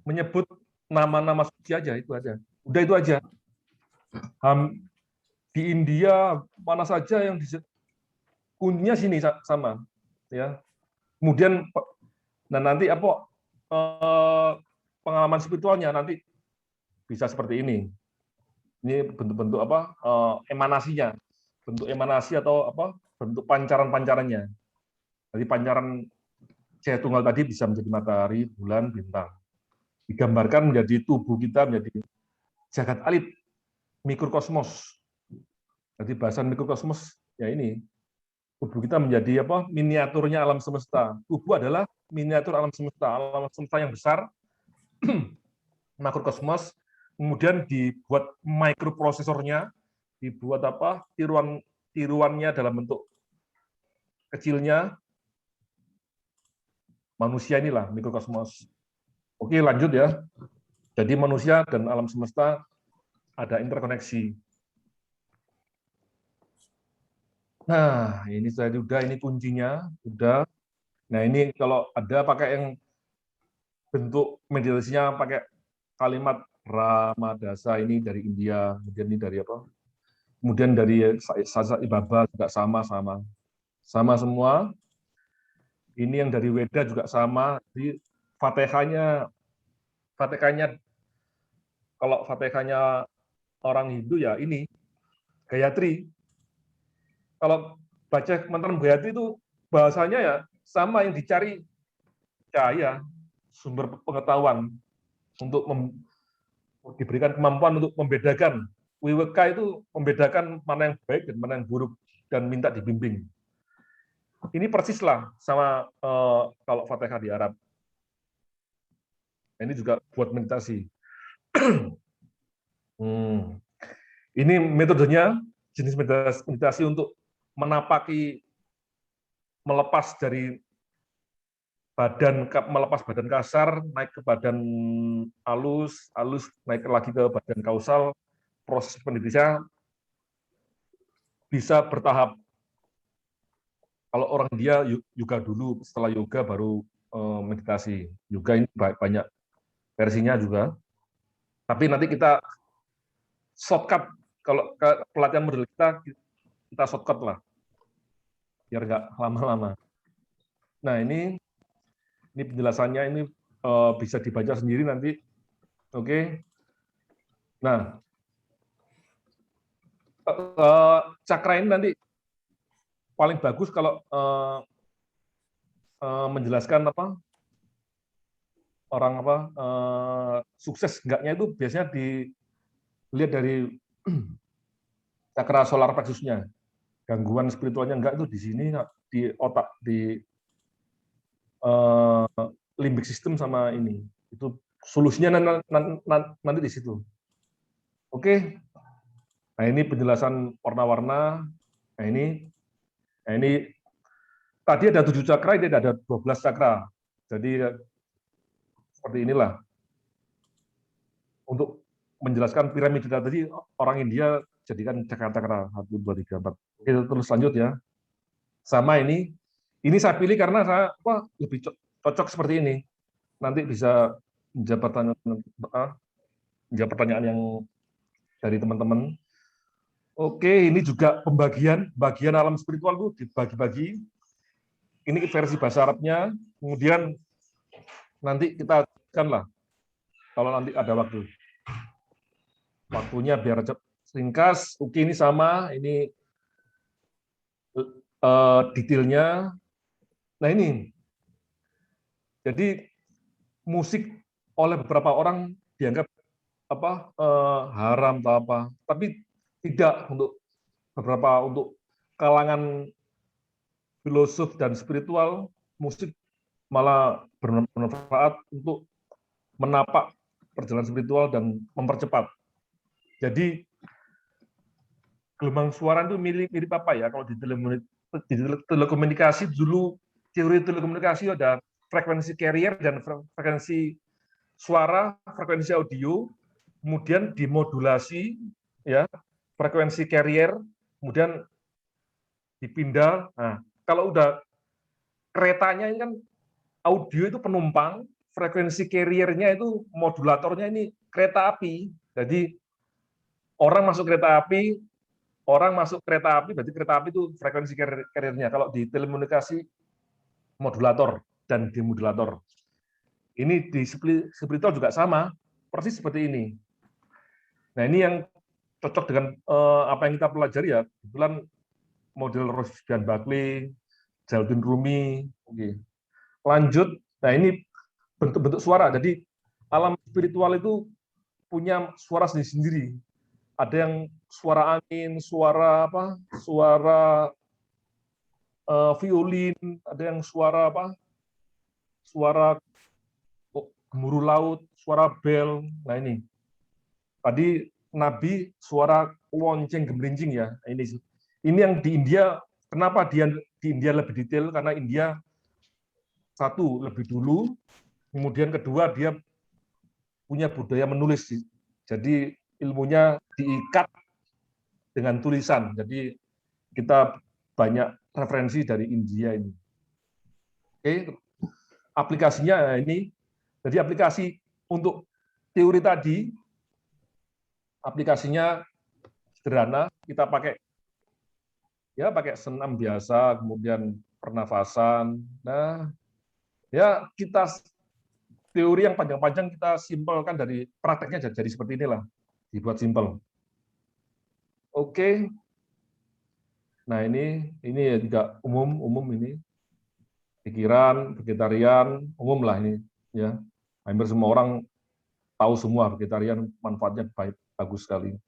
menyebut nama-nama suci aja, itu aja. Udah itu aja. Di India mana saja yang kuncinya sini sama, ya. Kemudian, nah nanti apa pengalaman spiritualnya nanti bisa seperti ini. Ini bentuk-bentuk apa emanasinya, bentuk emanasi atau apa bentuk pancaran-pancarannya. Jadi pancaran cahaya tunggal tadi bisa menjadi matahari, bulan, bintang. Digambarkan menjadi tubuh kita menjadi jagat alit, mikrokosmos. Jadi bahasan mikrokosmos ya ini. Tubuh kita menjadi apa? Miniaturnya alam semesta. Tubuh adalah miniatur alam semesta yang besar, makrokosmos. Kemudian dibuat mikroprosesornya, dibuat apa? Tiruannya dalam bentuk kecilnya. Manusia inilah mikrokosmos. Oke, lanjut ya. Jadi manusia dan alam semesta ada interkoneksi. Nah, ini sudah, ini kuncinya, sudah. Nah, ini kalau ada pakai yang bentuk meditasinya pakai kalimat Ramadasa, ini dari India, kemudian ini dari apa? Kemudian dari Sasa Ibaba juga sama semua. Ini yang dari Weda juga sama. Jadi Fatihahnya kalau Fatihahnya orang Hindu ya ini Gayatri. Kalau baca mantra Gayatri itu bahasanya ya sama, yang dicari cahaya, sumber pengetahuan untuk diberikan kemampuan untuk membedakan. Wiweka itu membedakan mana yang baik dan mana yang buruk dan minta dibimbing. Ini persislah sama kalau Fatihah di Arab. Ini juga buat meditasi. Ini metodenya, jenis meditasi untuk menapaki, melepas badan kasar, naik ke badan halus naik lagi ke badan kausal. Proses meditasinya bisa bertahap. Kalau orang India yoga dulu, setelah yoga baru meditasi. Yoga ini banyak versinya juga. Tapi nanti kita shortcut, kalau pelatihan model kita shortcut lah, biar nggak lama-lama. Nah ini penjelasannya, ini bisa dibaca sendiri nanti. Oke. Nah, cakra ini nanti paling bagus kalau menjelaskan orang sukses enggaknya itu biasanya dilihat dari cakra solar plexusnya. Gangguan spiritualnya enggak itu di sini, di otak, di limbic system sama ini. Itu solusinya nanti di situ. Oke. Nah, ini penjelasan warna-warna. Nah, ini tadi ada 7 cakra, ini ada 12 cakra. Jadi seperti inilah. Untuk menjelaskan piramida tadi, orang India jadikan cakra-cakra 1, 2, 3, 4. Oke, terus lanjut ya. Sama ini saya pilih karena saya lebih cocok seperti ini. Nanti bisa menjawab pertanyaan yang dari teman-teman. Oke, ini juga bagian alam spiritual itu dibagi-bagi. Ini versi bahasa Arabnya, kemudian nanti kita akanlah kalau nanti ada waktu. Waktunya biar ringkas. Oke, ini sama, ini detailnya. Nah ini, jadi musik oleh beberapa orang dianggap haram atau apa, tapi tidak untuk kalangan filosof dan spiritual. Musik malah bermanfaat untuk menapak perjalanan spiritual dan mempercepat. Jadi gelombang suara itu mirip apa ya? Kalau di telekomunikasi dulu, teori telekomunikasi ada frekuensi carrier dan frekuensi suara, frekuensi audio, kemudian dimodulasi ya, frekuensi carrier, kemudian dipindah. Nah, kalau udah keretanya ini kan audio itu penumpang, frekuensi carrier-nya itu modulatornya ini kereta api. Jadi orang masuk kereta api, berarti kereta api itu frekuensi carrier-nya. Kalau di telekomunikasi modulator dan demodulator. Ini di spiritual juga sama, persis seperti ini. Nah, ini yang cocok dengan apa yang kita pelajari ya. Kebetulan model Rosbian Buckley, Jalaluddin Rumi. Oke. Lanjut, nah ini bentuk-bentuk suara. Jadi alam spiritual itu punya suara sendiri-sendiri. Ada yang suara angin, suara apa? Suara violin, ada yang suara apa? Suara gemuruh laut, suara bel. Nah ini. Tadi Nabi suara lonceng gemerincing ya. Ini yang di India, kenapa dia di India lebih detail? Karena India satu lebih dulu, kemudian kedua dia punya budaya menulis. Jadi ilmunya diikat dengan tulisan. Jadi kita banyak referensi dari India ini. Oke, aplikasinya ini. Jadi aplikasi untuk teori tadi, aplikasinya sederhana. Kita pakai senam biasa, kemudian pernafasan. Nah, ya kita teori yang panjang-panjang kita simpelkan dari prakteknya jadi seperti inilah, dibuat simpel. Oke. Nah ini juga umum ini pikiran vegetarian umum lah ini ya. Hampir semua orang tahu semua vegetarian manfaatnya bagus sekali.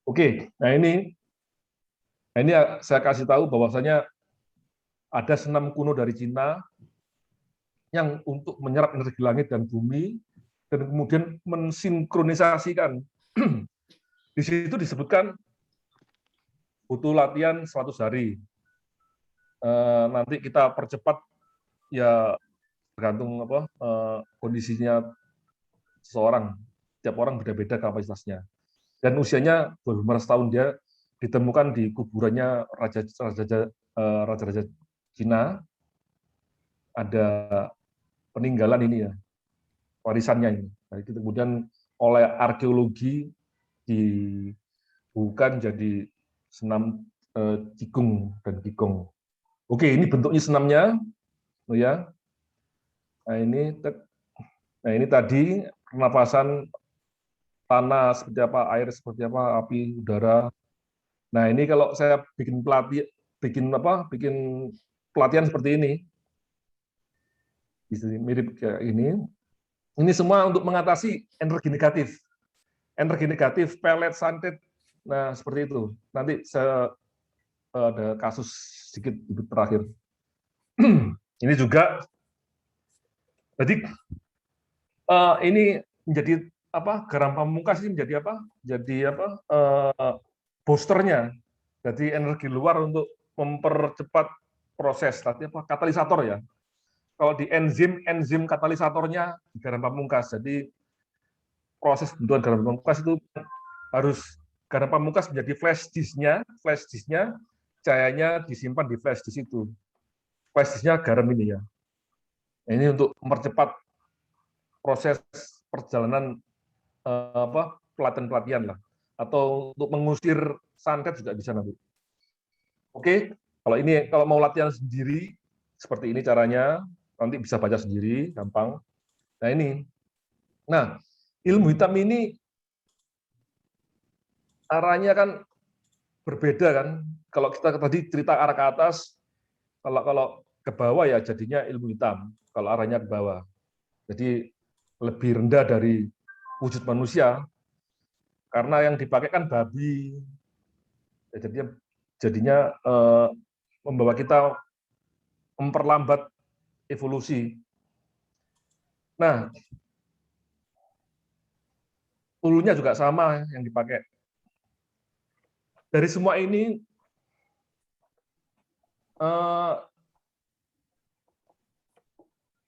Oke, nah ini saya kasih tahu bahwasanya ada senam kuno dari Cina yang untuk menyerap energi langit dan bumi dan kemudian mensinkronisasikan. Di situ disebutkan butuh latihan 100 hari. Nanti kita percepat ya tergantung kondisinya seseorang. Setiap orang beda-beda kapasitasnya. Dan usianya 12 tahun dia ditemukan di kuburannya raja-raja Cina. Ada peninggalan ini ya, warisannya ini. Nah, itu kemudian oleh arkeologi dibuka jadi senam Qigong dan Qigong. Oke, ini bentuknya senamnya, ya. Nah ini tadi pernapasan tanah seperti apa, air seperti apa, api, udara. Nah ini kalau saya bikin pelatihan seperti ini, mirip kayak ini. Ini semua untuk mengatasi energi negatif. Energi negatif, pelet, santet. Nah seperti itu. Nanti saya ada kasus sedikit terakhir. Ini juga, jadi ini menjadi apa? Garam pamungkas ini menjadi apa? Jadi apa? Boosternya. Jadi energi luar untuk mempercepat proses. Tadi apa? Katalisator ya. Kalau di enzim katalisatornya di garam pamungkas. Jadi proses pembentukan garam pamungkas itu harus garam pamungkas menjadi flash disk-nya, cahayanya disimpan di flash disk itu. Flash disk-nya garam ini ya. Ini untuk mempercepat proses perjalanan pelatihan-pelatihan lah, atau untuk mengusir santet juga bisa nanti. Oke, kalau mau latihan sendiri seperti ini caranya, nanti bisa baca sendiri, gampang. Nah, ilmu hitam ini arahnya kan berbeda kan. Kalau kita tadi cerita arah ke atas, kalau ke bawah ya jadinya ilmu hitam. Kalau arahnya ke bawah, jadi lebih rendah dari wujud manusia, karena yang dipakai kan babi. Jadinya membawa kita memperlambat evolusi. Nah, hulunya juga sama yang dipakai. Dari semua ini,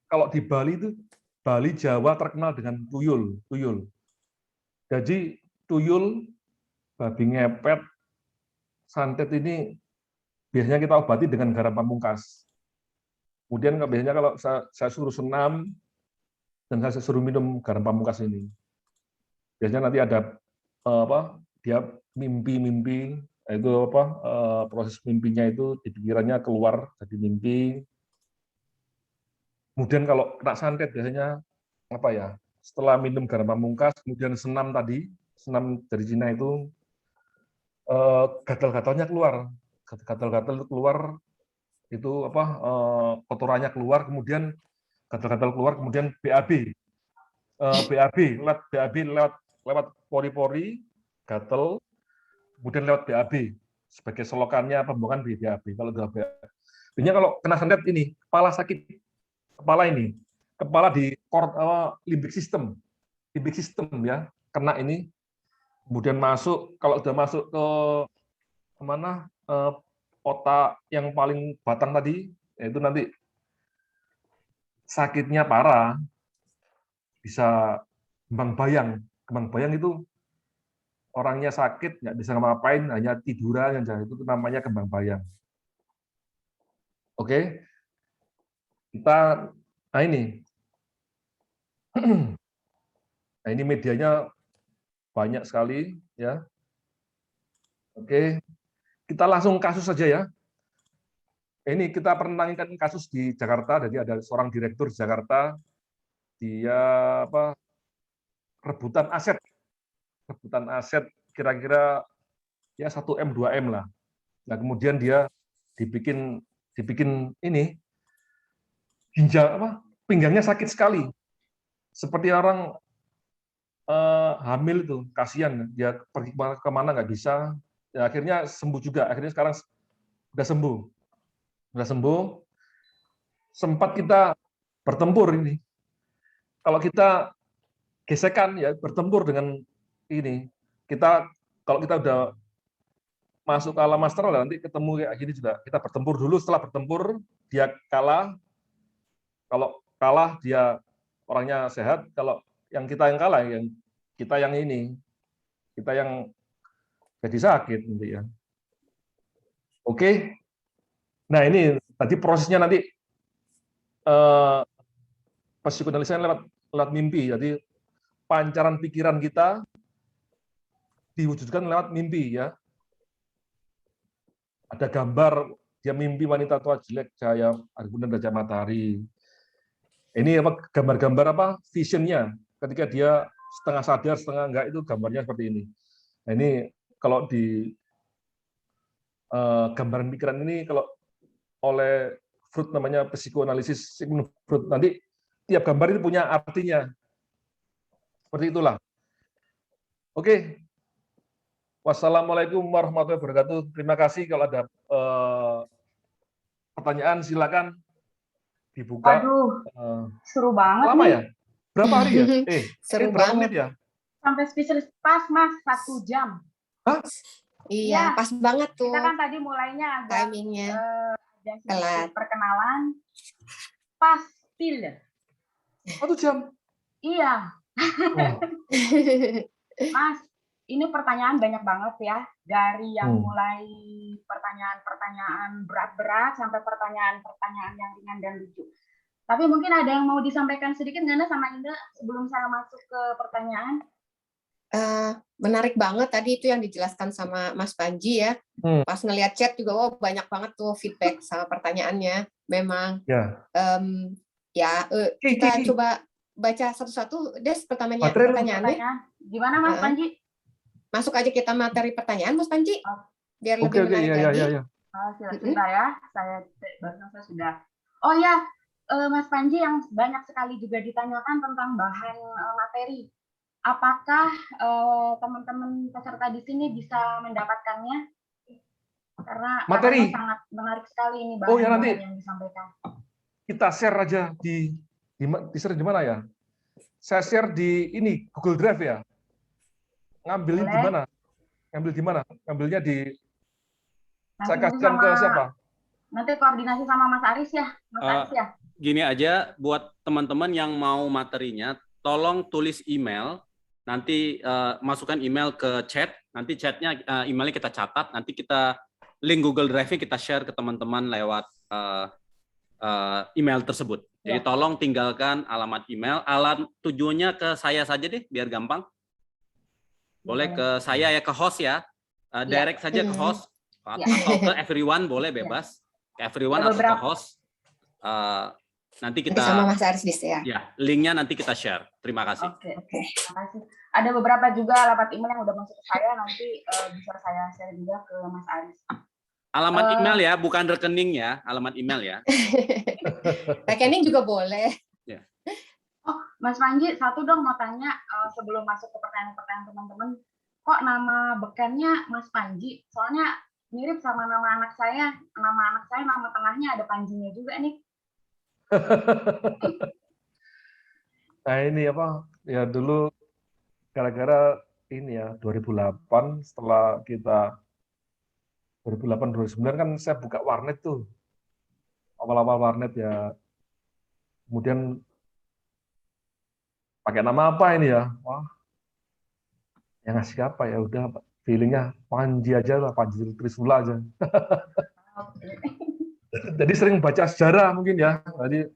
kalau di Bali itu, Bali Jawa terkenal dengan tuyul. Jadi tuyul, babi ngepet, santet ini biasanya kita obati dengan garam pamungkas. Kemudian biasanya kalau saya suruh senam dan saya suruh minum garam pamungkas ini, biasanya nanti ada dia mimpi, itu proses mimpinya itu di pikirannya keluar jadi mimpi. Kemudian kalau kena santet biasanya setelah minum garam pamungkas, kemudian senam dari Cina itu gatal-gatalnya keluar. gatal-gatal keluar, itu apa, kotorannya keluar, kemudian gatal-gatal keluar, kemudian BAB. Lewat pori-pori, gatal, kemudian lewat BAB sebagai selokannya pembuangan BAB. Kalau BAB, artinya kalau kena santet ini, kepala sakit, kepala di limbik system ya, kena ini, kemudian masuk, kalau udah masuk ke kemana, otak yang paling batang tadi, yaitu nanti sakitnya parah, bisa kembang bayang. Kembang bayang itu orangnya sakit, nggak bisa ngapain, hanya tiduran aja, itu namanya kembang bayang. Oke, kita, nah ini, nah ini medianya banyak sekali, ya. Oke, kita langsung kasus saja ya. Ini kita pernah menangani kasus di Jakarta, jadi ada seorang direktur di Jakarta, dia apa, rebutan aset kira-kira ya 1M 2M lah. Nah kemudian dia dibikin ini ginjal apa, pinggangnya sakit sekali, seperti orang hamil itu, kasihan dia pergi kemana nggak bisa, ya, akhirnya sembuh juga, akhirnya sekarang udah sembuh. Sempat kita bertempur ini, kalau kita gesekan ya, bertempur dengan ini, kalau kita udah masuk ke alam astral, nanti ketemu kayak gini juga, kita bertempur dulu, setelah bertempur dia kalah, kalau kalah dia orangnya sehat, kalau yang kalah, kita yang jadi sakit nanti ya. Oke, nah ini tadi prosesnya nanti psikoanalisa lewat mimpi, jadi pancaran pikiran kita diwujudkan lewat mimpi ya. Ada gambar dia mimpi wanita tua jelek, cahaya bulan derajat matahari. Ini apa, gambar-gambar apa, visionnya ketika dia setengah sadar setengah enggak, itu gambarnya seperti ini. Nah ini kalau di gambaran pikiran ini, kalau oleh Freud namanya psikoanalisis Sigmund Freud, nanti tiap gambar itu punya artinya. Seperti itulah. Oke. Wassalamualaikum warahmatullahi wabarakatuh. Terima kasih, kalau ada pertanyaan silakan dibuka. Waduh, seru banget lama nih. Ya? Berapa hari ya? Seru berapa banget menit ya? Sampai speechless, pas Mas, 1 jam. Hah? Iya, pas banget tuh Kita kan tadi mulainya agak timingnya. ada Telat. sedikit perkenalan. Pas pil. 1 jam? Iya. Oh. Mas, ini pertanyaan banyak banget ya. Dari yang mulai pertanyaan-pertanyaan berat-berat sampai pertanyaan-pertanyaan yang ringan dan lucu. Tapi mungkin ada yang mau disampaikan sedikit Nana sama Indah sebelum saya masuk ke pertanyaan? Menarik banget tadi itu yang dijelaskan sama Mas Panji ya. Pas ngelihat chat juga, wow, banyak banget tuh feedback sama pertanyaannya. Memang. Kita coba baca satu-satu. Des, pertanyaannya. Gimana Mas Panji? Masuk aja kita materi pertanyaan, Mas Panji. Biar lebih menarik lagi. Sebentar ya, saya sudah. Oh ya, Mas Panji, yang banyak sekali juga ditanyakan tentang bahan materi. Apakah teman-teman peserta di sini bisa mendapatkannya? Karena materi sangat menarik sekali ini bahan yang disampaikan. Kita share aja di share di mana ya? Saya share di ini Google Drive ya. Ngambilnya di mana? Ngambilnya di nanti saya kasihkan ke siapa? Nanti koordinasi sama Mas Aris ya, Mas Aris ya. Gini aja, buat teman-teman yang mau materinya, tolong tulis email, nanti masukkan email ke chat, nanti chatnya emailnya kita catat, nanti kita link Google Drive-nya kita share ke teman-teman lewat email tersebut. Jadi tolong tinggalkan alamat email, tujuannya ke saya saja deh, biar gampang. Boleh ke saya ya, ke host ya, direct saja ke host, atau ke everyone boleh bebas, ke everyone atau ke host. Nanti kita sama Mas Aris ya. Ya, linknya nanti kita share. Terima kasih. Oke. Terima kasih. Ada beberapa juga alamat email yang udah masuk ke saya, nanti bisa saya share juga ke Mas Aris. Alamat email ya, bukan rekening ya, alamat email ya. Rekening juga boleh. Oh, Mas Panji, satu dong mau tanya sebelum masuk ke pertanyaan-pertanyaan teman-teman. Kok nama bekennya Mas Panji? Soalnya mirip sama nama anak saya. Nama anak saya, nama tengahnya ada Panjinya juga nih. Nah ini apa? Ya dulu gara-gara ini ya 2008 setelah kita 2008 2009 kan saya buka warnet tuh. Awal-awal warnet ya. Kemudian pakai nama apa ini ya? Wah, yang ngasih apa ya? Udah feelingnya Panji aja lah, Panji Trisula aja. Jadi sering baca sejarah mungkin ya. Jadi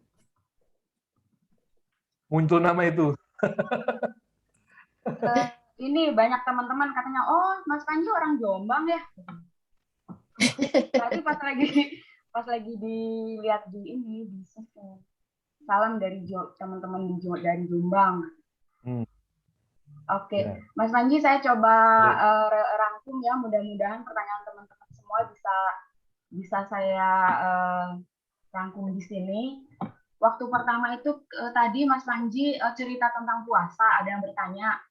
muncul nama itu. Ini banyak teman-teman katanya, oh Mas Panji orang Jombang ya. Tadi pas lagi dilihat di sini. Salam dari teman-teman dari Jombang. Oke, Ya. Mas Panji, saya coba rangkum ya. Mudah-mudahan pertanyaan teman-teman semua bisa saya rangkum di sini. Waktu pertama itu tadi Mas Panji cerita tentang puasa. Ada yang bertanya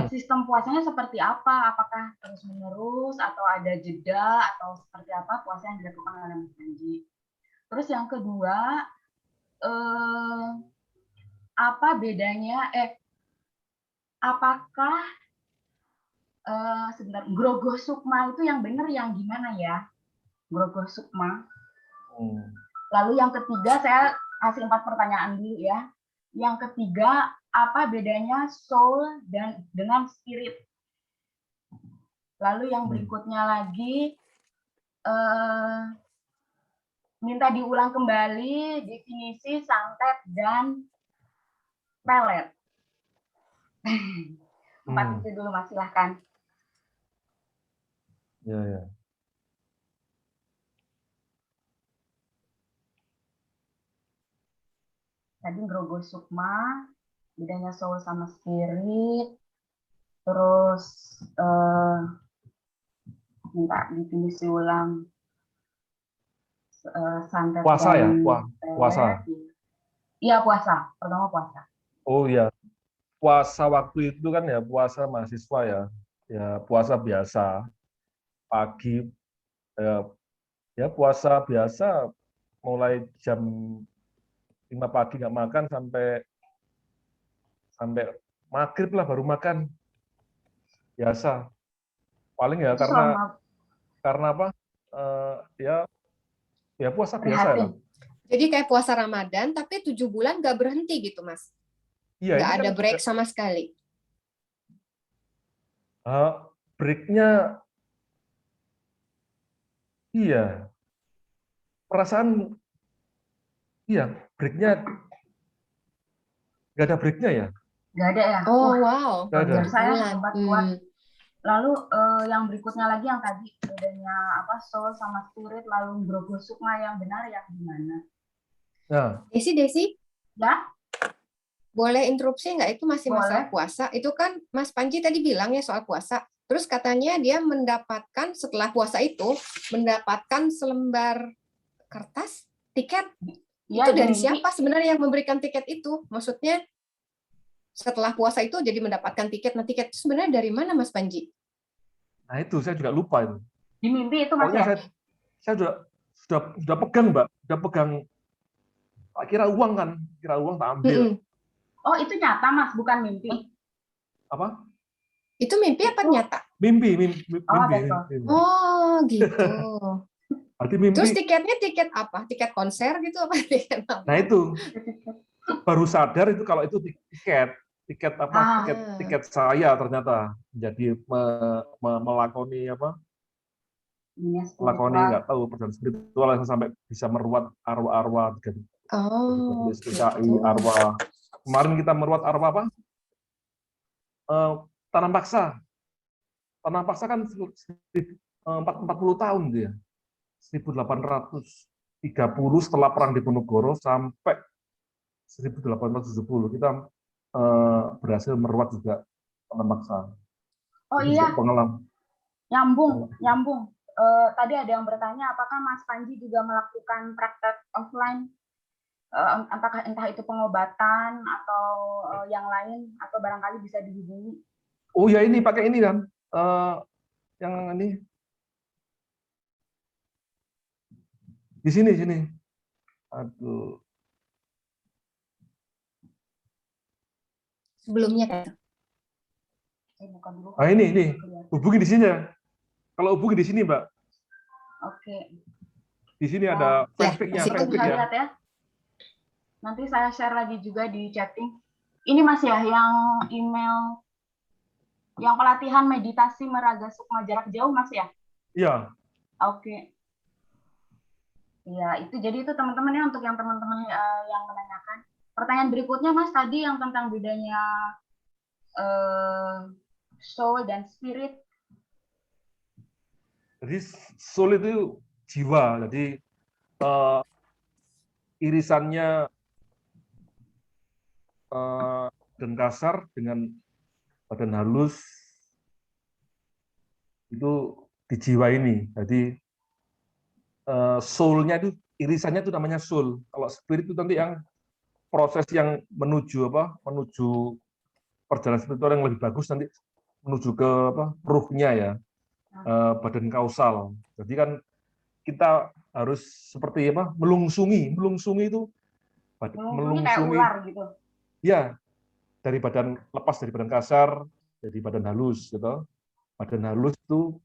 sistem puasanya seperti apa? Apakah terus-menerus atau ada jeda atau seperti apa puasa yang dilakukan oleh Mas Panji? Terus yang kedua, apa bedanya? Apakah sebentar Grogo Sukma itu yang benar yang gimana ya? Grogo Sukma. Lalu yang ketiga, saya kasih 4 pertanyaan dulu ya. Yang ketiga, apa bedanya soul dengan spirit? Lalu yang berikutnya lagi, minta diulang kembali definisi santet dan pelet. 4 itu dulu, Mas, silahkan. Ya. Tadi Grogo Sukma, bedanya soul sama spirit, terus minta definisi ulang santet Puasa ya, dan puasa. Iya, puasa. Pertama puasa. Oh ya, puasa waktu itu kan ya puasa mahasiswa ya, ya puasa biasa pagi, ya puasa biasa mulai jam 5 pagi nggak makan sampai maghrib lah baru makan biasa. Paling ya Itu karena apa? Ya puasa biasa lah. Jadi kayak puasa Ramadan, tapi 7 bulan nggak berhenti gitu, Mas? Iya, Nggak ini ada kan break sama sekali? Breaknya, iya. Perasaan, iya, breaknya, nggak ada breaknya ya? Nggak ada ya? Oh, wow. Nggak ada. Saya hebat kuat. Lalu yang berikutnya lagi yang tadi bedanya apa soul sama spirit, lalu Grogo Sukma yang benar yang gimana? Nah, Desi, Ya, boleh interupsi nggak? Itu masih Boleh. masalah puasa. Itu kan Mas Panji tadi bilang ya soal puasa. Terus katanya dia mendapatkan setelah puasa itu mendapatkan selembar kertas tiket. ya Itu dari di siapa sebenarnya yang memberikan tiket itu? Maksudnya setelah puasa itu jadi mendapatkan tiket. Nah, tiket itu sebenarnya dari mana, Mas Panji? nah itu saya juga lupa itu. Di mimpi itu Mas Pokoknya ya? saya sudah pegang, Mbak, sudah pegang. Kira uang kan, kira uang tak ambil. Oh, itu nyata Mas, bukan mimpi. Apa? Itu mimpi apa nyata? Mimpi. Oh, gitu. Berarti mimpi. Terus tiketnya tiket apa? Tiket konser gitu apa? Tiket apa? Nah itu baru sadar itu kalau itu tiket apa? Tiket saya ternyata jadi melakoni apa? Melakoni nggak tahu perjalanan spiritual sampai bisa meruat arwah-arwah gitu. Oh, PKI arwah. Kemarin kita meruat arwah apa? Tanam Paksa. Tanam Paksa kan 40 tahun dia. 1830 setelah perang Diponegoro sampai 1870 kita berhasil meruat juga Tanam Paksa. Oh itu iya. pengalaman. Nyambung. tadi ada yang bertanya apakah Mas Panji juga melakukan praktek offline, entah itu pengobatan atau yang lain, atau barangkali bisa dihubungi. Oh ya, ini pakai ini kan, yang ini di sini. Aduh. Sebelumnya kan. Bukan dulu. Ah, ini. Hubungi di sini ya. Kalau hubungi di sini, Mbak. Oke. Di sini ada di fanfic-nya, situ. fanfic Saya ya. lihat ya. Nanti saya share lagi juga di chatting. Ini Mas ya, yang email yang pelatihan meditasi meraga sukma jarak jauh, Mas ya? Iya. Oke. Ya, jadi itu teman-teman ya, untuk yang teman-teman yang menanyakan. Pertanyaan berikutnya, Mas, tadi yang tentang bedanya soul dan spirit. Jadi soul itu jiwa. Jadi irisannya dan kasar dengan badan halus itu di jiwa ini. Jadi soul-nya itu, irisannya itu namanya soul. Kalau spirit itu nanti yang proses yang menuju perjalanan spiritual yang lebih bagus, nanti menuju ke ruhnya ya, badan kausal. Jadi kan kita harus seperti melungsungi itu kayak ular gitu. Ya, lepas dari badan kasar jadi badan halus gitu. Badan halus itu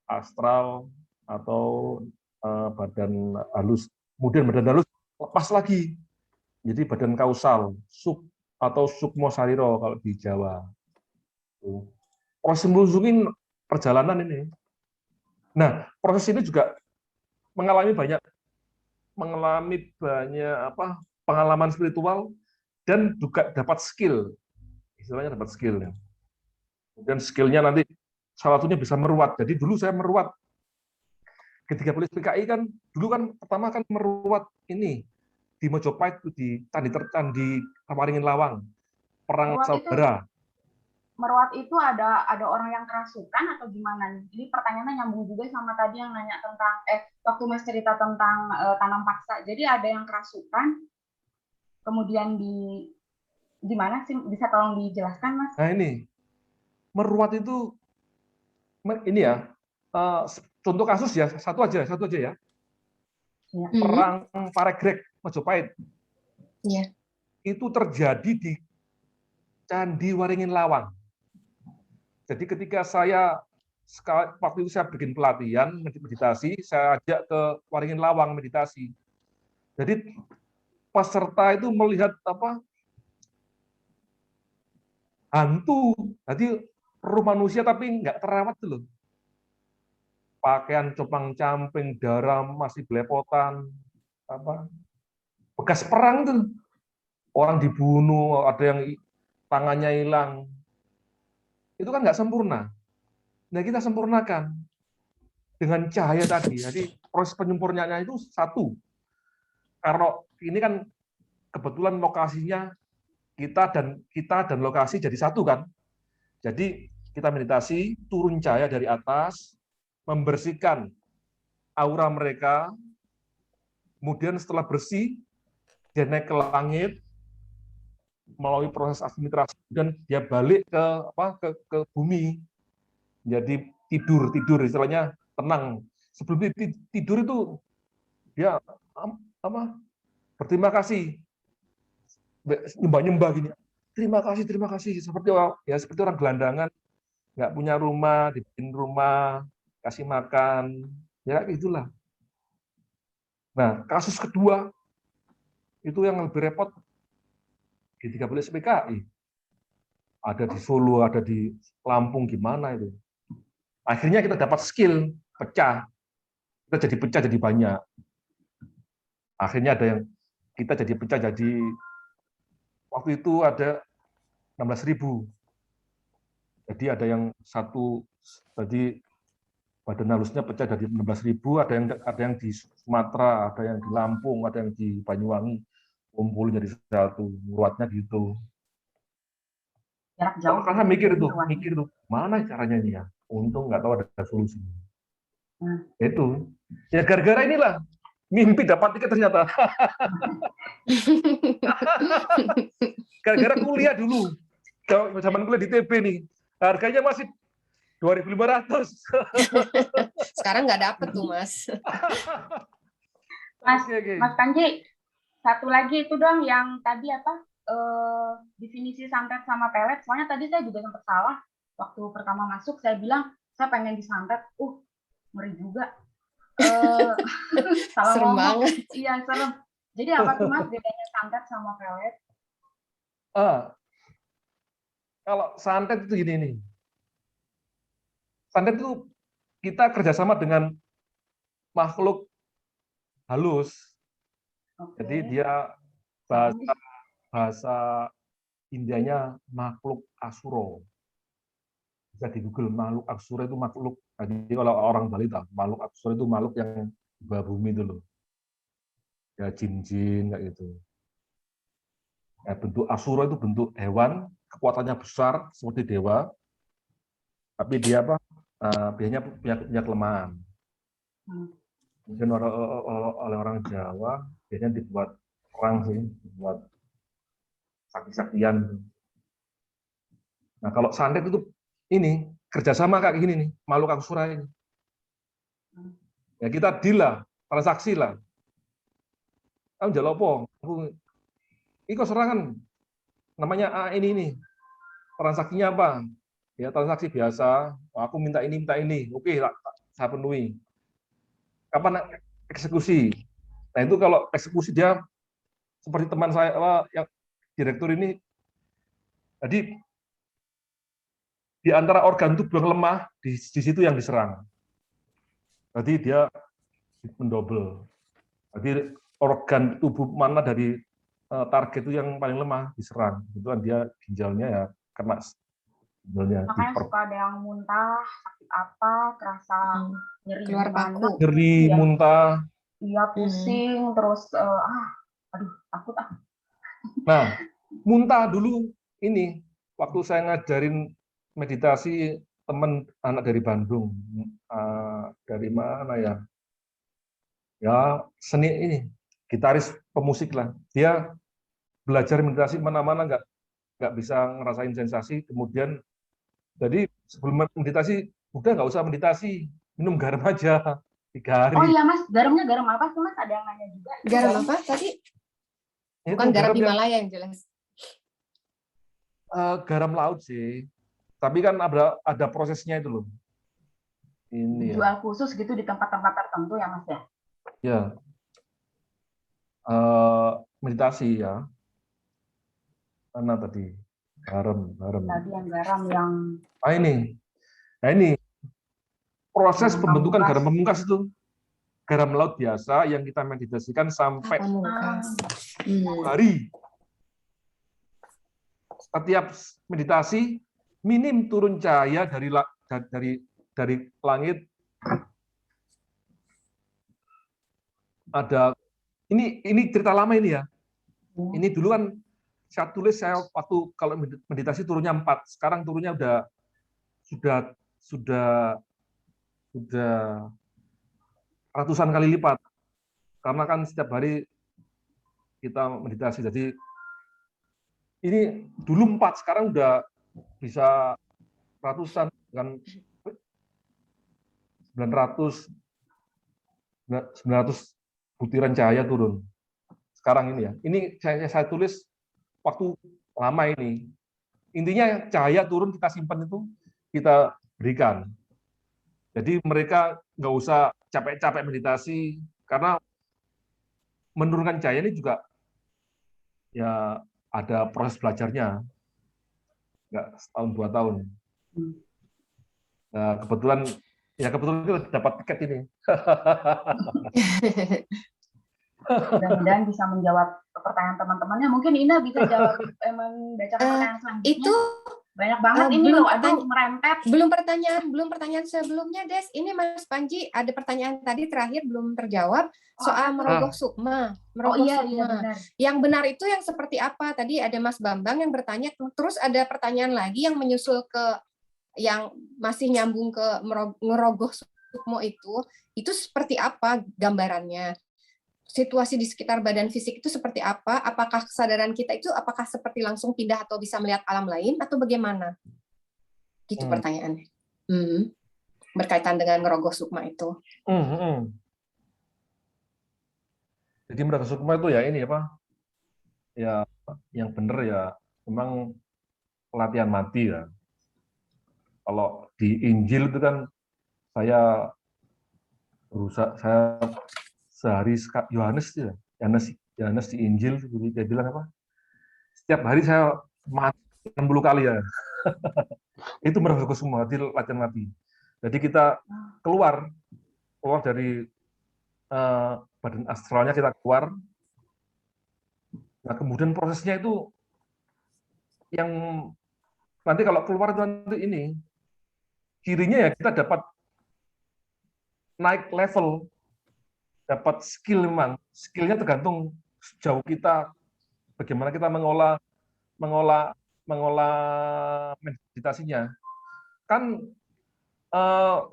astral atau badan halus. Kemudian badan halus lepas lagi jadi badan kausal, atau sukmo sariro kalau di Jawa. Proses melunjungin perjalanan ini. Nah, proses ini juga mengalami banyak pengalaman spiritual dan juga dapat skill. Istilahnya dapat skill. Dan skillnya nanti salah satunya bisa meruat. Jadi dulu saya meruat. Ketika Polis PKI kan, dulu kan pertama kan meruat ini di Mojopahit, di Candi Waringin Lawang, perang saudara. Meruat itu ada orang yang kerasukan atau gimana? Ini pertanyaannya nyambung juga sama tadi yang nanya tentang waktu Mas cerita tentang tanam paksa. Jadi ada yang kerasukan, kemudian gimana sih? Bisa tolong dijelaskan, Mas? Nah ini meruat itu ini ya, contoh kasus ya, satu aja ya. Perang Paregreg Majapahit. Ya. Itu terjadi di Candi Waringin Lawang. Jadi ketika waktu itu saya bikin pelatihan meditasi, saya ajak ke Waringin Lawang meditasi. Jadi peserta itu melihat hantu. Jadi ruh manusia tapi nggak terawat loh. Pakaian compang-camping, darah masih belepotan, bekas perang tuh. Orang dibunuh, ada yang tangannya hilang. Itu kan nggak sempurna. Nah, kita sempurnakan dengan cahaya tadi. Jadi proses penyempurnaannya itu satu. Karena ini kan kebetulan lokasinya kita dan lokasi jadi satu kan. Jadi kita meditasi, turun cahaya dari atas, membersihkan aura mereka, kemudian setelah bersih, dia naik ke langit, melalui proses administrasi, dan dia balik ke bumi. Jadi tidur istilahnya tenang. Sebelum tidur itu dia berterima kasih, nyembah gini. Terima kasih seperti orang gelandangan, nggak punya rumah, dibikin rumah, kasih makan, ya itulah. Nah, kasus kedua itu yang lebih repot di 13 PKI. Ada di Solo, ada di Lampung, gimana itu. Akhirnya kita dapat skill, pecah. Kita jadi pecah, jadi banyak. Akhirnya ada yang kita jadi pecah, jadi waktu itu ada 16.000. Jadi ada yang tadi badan halusnya pecah jadi 16.000, ada yang di Sumatera, ada yang di Lampung, ada yang di Banyuwangi, kumpul jadi satu, muatnya gitu. Jarak jauh. Karena mikir tuh, mana caranya ini ya? Untung nggak tahu ada solusi. Itu. Ya gara-gara inilah mimpi dapat tiket ternyata. Gara-gara kuliah dulu. Zaman kuliah di TB nih. Harganya masih 2.500. Sekarang nggak dapet tuh, Mas. Mas, Oke. Mas Panji, satu lagi itu dong yang tadi apa definisi santet sama pelet. Soalnya tadi saya juga sempat salah waktu pertama masuk. Saya bilang saya pengen disantet. Ngeri juga. Salah Serem ngomong. banget. Iya serem. Jadi apa tuh Mas bedanya santet sama pelet? Kalau santet itu gini nih. Santet itu kita kerjasama dengan makhluk halus. Oke. Jadi dia bahasa Indianya makhluk Asuro. Bisa di Google, makhluk Asuro itu makhluk. Jadi kalau orang Bali tahu, makhluk Asuro itu makhluk yang di bawah bumi itu loh. Ya jin-jin kayak gitu. Ya, bentuk Asuro itu bentuk hewan, kekuatannya besar seperti dewa. Tapi dia biasanya punya kelemahan. Mungkin oleh orang Jawa biasanya dibuat perang sih, dibuat sakti-saktian. Nah kalau santet itu ini kerjasama kayak gini nih, makhluk Asura ini. Ya kita deal lah, transaksi lah. Kamu jalan apa? Ini kok serangan, namanya ini. Transaksinya apa? Ya transaksi biasa. Aku minta ini. Oke, saya penuhi. Kapan eksekusi? Nah itu kalau eksekusi dia seperti teman saya yang direktur ini. Jadi di antara organ tubuh yang lemah di situ yang diserang. Jadi dia mendobel. Jadi organ tubuh mana dari target itu yang paling lemah diserang. Itu kan dia ginjalnya ya kena ginjalnya. Makanya suka ada yang muntah, sakit apa, kerasa nyeri Keluar paku. Nyeri, muntah. Iya, pusing, terus aduh, takut ah. Nah, muntah dulu ini waktu saya ngajarin meditasi teman anak dari Bandung, dari mana ya? Ya seni ini, gitaris pemusik lah. Dia belajar meditasi mana-mana nggak bisa ngerasain sensasi. Kemudian jadi sebelum meditasi udah nggak usah meditasi, minum garam aja 3 hari. Oh iya Mas, garamnya garam apa sih Mas? Ada yang nanya juga. Garam apa tadi? Bukan garam Himalaya yang jelas. Garam laut sih. Tapi kan ada prosesnya itu loh. Ini jual khusus gitu di tempat-tempat tertentu ya Mas ya? Ya. Meditasi ya. Mana tadi? Garam. Tadi yang garam yang ini proses pembentukan garam pamungkas itu. Garam laut biasa yang kita meditasikan sampai 10 hari. Setiap meditasi minim turun cahaya dari langit. Ada ini cerita lama ini ya. Ini dulu kan saya tulis waktu kalau meditasi turunnya 4, sekarang turunnya sudah ratusan kali lipat. Karena kan setiap hari kita meditasi. Jadi ini dulu 4, sekarang udah bisa ratusan, kan 900 butiran cahaya turun. Sekarang ini ya. Ini saya tulis waktu lama ini. Intinya cahaya turun kita simpan itu, kita berikan. Jadi mereka nggak usah capek-capek meditasi, karena menurunkan cahaya ini juga ya ada proses belajarnya. Nggak setahun 2 tahun. Nah, kebetulan kita dapat tiket ini. Mudah-mudahan bisa menjawab pertanyaan teman-temannya. Mungkin Ina bisa jawab membaca pertanyaan selanjutnya. Itu banyak banget ini loh, aduh merempet. Belum pertanyaan sebelumnya, Des. Ini Mas Panji ada pertanyaan tadi terakhir belum terjawab soal merogoh sukma. Iya, benar. Yang benar itu yang seperti apa? Tadi ada Mas Bambang yang bertanya, terus ada pertanyaan lagi yang menyusul ke yang masih nyambung ke ngerogoh sukmo itu seperti apa gambarannya? Situasi di sekitar badan fisik itu seperti apa? Apakah kesadaran kita itu apakah seperti langsung pindah atau bisa melihat alam lain atau bagaimana? Gitu pertanyaannya. Berkaitan dengan ngerogoh sukma itu. Jadi ngerogoh sukma itu ya ini apa? Ya yang benar ya memang latihan mati ya. Kalau di Injil itu kan saya berusaha, saya sehari Yohanes ya, Yohanes di Injil dia bilang apa? Setiap hari saya mati 60 kali ya. Itu merogoh semua latihan mati. Jadi kita keluar dari badan astralnya, kita keluar. Nah, kemudian prosesnya itu yang nanti kalau keluar itu nanti ini cirinya ya kita dapat naik level, dapat skill memang. Skillnya tergantung sejauh kita bagaimana kita mengolah meditasinya. Kan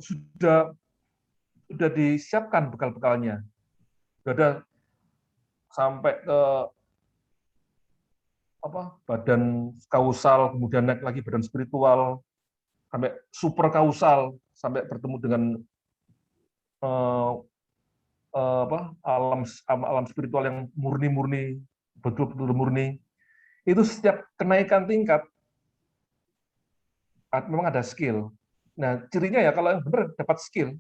sudah disiapkan bekal-bekalnya. Sudah ada sampai ke badan kausal, kemudian naik lagi badan spiritual, sampai super kausal, sampai bertemu dengan alam spiritual yang murni, betul-betul murni. Itu setiap kenaikan tingkat memang ada skill. Nah, cirinya ya kalau yang benar dapat skill.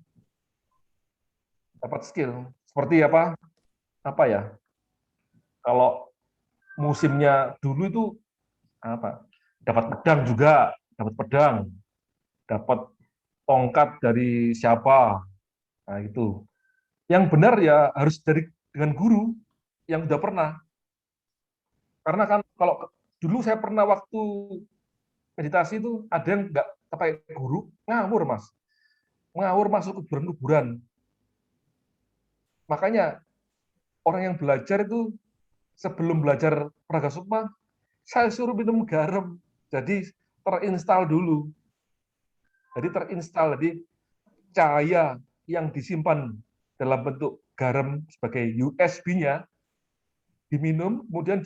Seperti apa ya? Kalau musimnya dulu itu dapat pedang juga, dapat tongkat dari siapa. Nah, itu. Yang benar ya harus dengan guru yang udah pernah. Karena kan kalau dulu saya pernah waktu meditasi itu ada yang nggak pakai guru, ngawur Mas. Ngawur masuk kuburan-kuburan. Makanya orang yang belajar itu sebelum belajar Praga Sukma, saya suruh minum garam. Jadi terinstal dulu. Jadi cahaya yang disimpan dalam bentuk garam sebagai USB-nya diminum, kemudian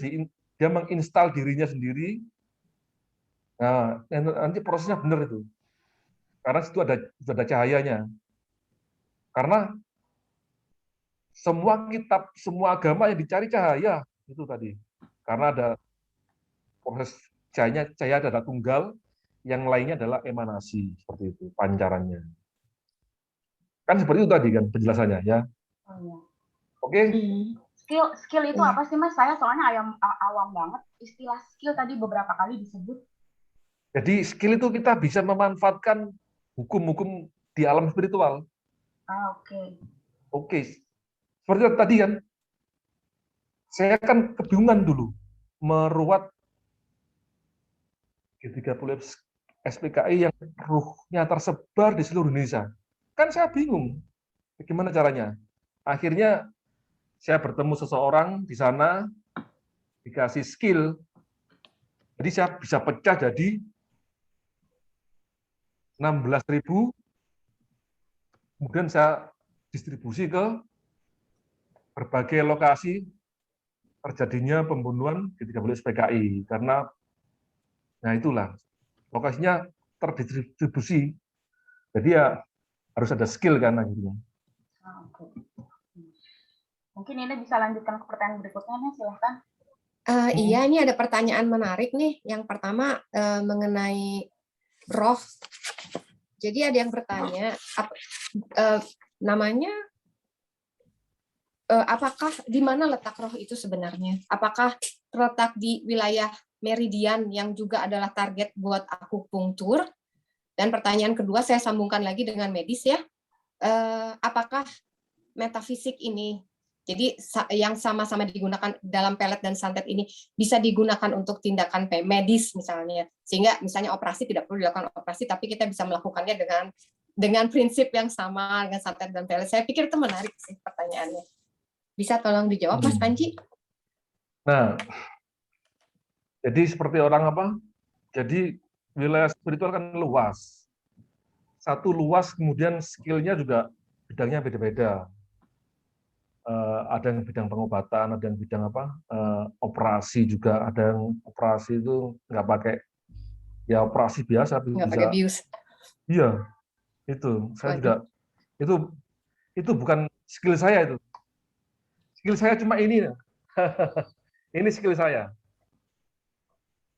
dia menginstal dirinya sendiri. Nah, nanti prosesnya benar itu. Karena itu ada cahayanya. Karena semua kitab, semua agama yang dicari cahaya itu tadi. Karena ada proses cahaya adalah tunggal, yang lainnya adalah emanasi seperti itu, pancarannya. Kan seperti itu tadi kan penjelasannya ya. Oh, iya. Oke. Skill itu apa sih Mas? Saya soalnya awam banget. Istilah skill tadi beberapa kali disebut. Jadi skill itu kita bisa memanfaatkan hukum-hukum di alam spiritual. Oke. Seperti tadi kan, saya kan kebingungan dulu meruat G30 SPKI yang ruhnya tersebar di seluruh Indonesia. Kan saya bingung bagaimana caranya. Akhirnya saya bertemu seseorang di sana, dikasih skill, jadi saya bisa pecah jadi 16.000, kemudian saya distribusi ke berbagai lokasi terjadinya pembunuhan G30 SPKI, karena nah itulah lokasinya terdistribusi, jadi ya harus ada skill kan akhirnya. Mungkin ini bisa lanjutkan ke pertanyaan berikutnya nih, silahkan. Iya, ini ada pertanyaan menarik nih. Yang pertama mengenai roh. Jadi ada yang bertanya, namanya apakah di mana letak roh itu sebenarnya? Apakah terletak di wilayah meridian yang juga adalah target buat akupunktur? Dan pertanyaan kedua saya sambungkan lagi dengan medis ya. Apakah metafisik ini, jadi yang sama-sama digunakan dalam pelet dan santet ini bisa digunakan untuk tindakan medis misalnya, sehingga misalnya operasi tidak perlu dilakukan operasi, tapi kita bisa melakukannya dengan prinsip yang sama dengan santet dan pelet. Saya pikir itu menarik sih pertanyaannya. Bisa tolong dijawab Mas Panji? Nah, jadi seperti orang apa? Jadi wilayah spiritual kan luas. satu luas, kemudian skill-nya juga bidangnya beda-beda. Ada yang bidang pengobatan, ada yang bidang operasi juga, ada yang operasi itu nggak pakai, ya operasi biasa Nggak pakai bisa. bius. Iya, itu saya juga Waduh. itu bukan skill saya itu. Skill saya cuma ini. Ini skill saya.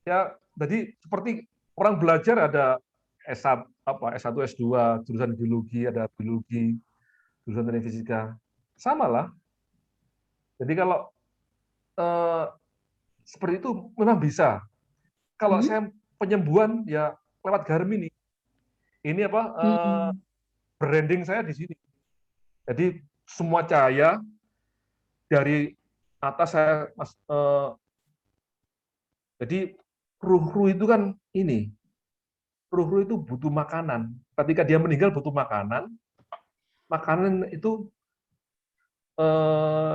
Ya, jadi seperti orang belajar ada S1, S1, S2, jurusan biologi, ada biologi, jurusan teknik fisika. Sama lah. Jadi kalau seperti itu memang bisa. Kalau saya penyembuhan ya lewat Garmin ini branding saya di sini. Jadi semua cahaya dari atas saya jadi ruh itu kan ini. Ruh itu butuh makanan. Ketika dia meninggal butuh makanan. Makanan itu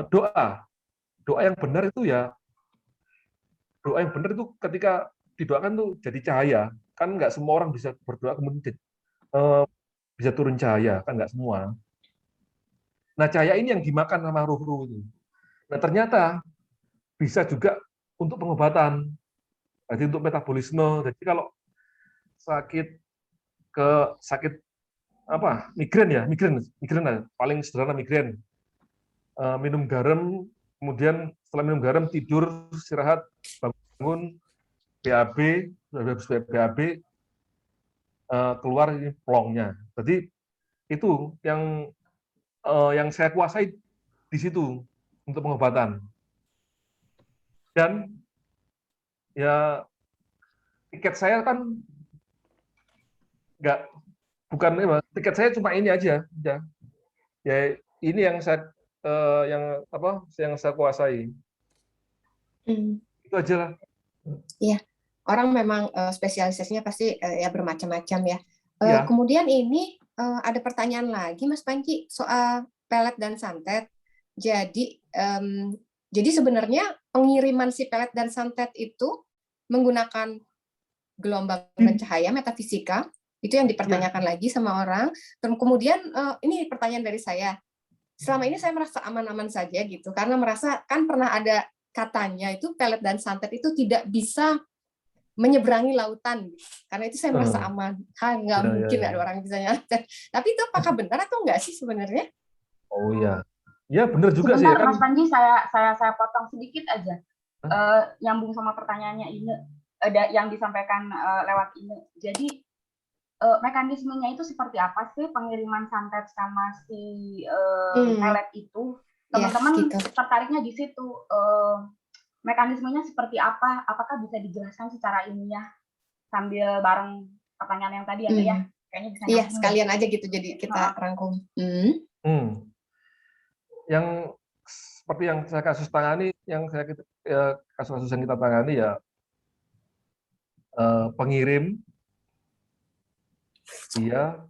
doa. Doa yang benar itu ya, doa yang benar itu ketika didoakan tuh jadi cahaya. Kan nggak semua orang bisa berdoa kemudian bisa turun cahaya, kan nggak semua. Nah, cahaya ini yang dimakan sama ruh-ruh itu. Nah, ternyata bisa juga untuk pengobatan. Jadi untuk metabolisme. Jadi kalau sakit migrain paling sederhana migrain. Minum garam, kemudian setelah minum garam tidur, istirahat, bangun, BAB, habis BAB, keluar ini plongnya. Jadi itu yang saya kuasai di situ untuk pengobatan. Dan ya tiket saya kan tiket saya cuma ini aja. Ya ini yang saya kuasai. Itu aja lah. Iya, orang memang spesialisasinya pasti ya bermacam-macam ya. Ya. Kemudian ini ada pertanyaan lagi, Mas Panji, soal pelet dan santet. Jadi sebenarnya pengiriman si pelet dan santet itu menggunakan gelombang dan cahaya metafisika, itu yang dipertanyakan lagi sama orang. Kemudian ini pertanyaan dari saya. Selama ini saya merasa aman-aman saja gitu, karena merasa kan pernah ada katanya itu pelet dan santet itu tidak bisa menyeberangi lautan, karena itu saya merasa aman. Nggak mungkin ada orang yang bisa nyalakan. Tapi itu apakah benar atau enggak sih sebenarnya? Oh iya, ya benar juga Sebentar, sih. Mas Panji, saya potong sedikit aja. Nyambung sama pertanyaannya ini, yang disampaikan lewat ini. Jadi mekanismenya itu seperti apa sih pengiriman santet sama si pelet itu? Teman-teman tertariknya di situ. Mekanismenya seperti apa? Apakah bisa dijelaskan secara ilmiah sambil bareng pertanyaan yang tadi ada ya? Kayaknya bisa. Iya, sekalian aja gitu, jadi kita rangkum. Yang seperti yang saya kasus tangani, kasus-kasus yang kita tangani ya pengirim dia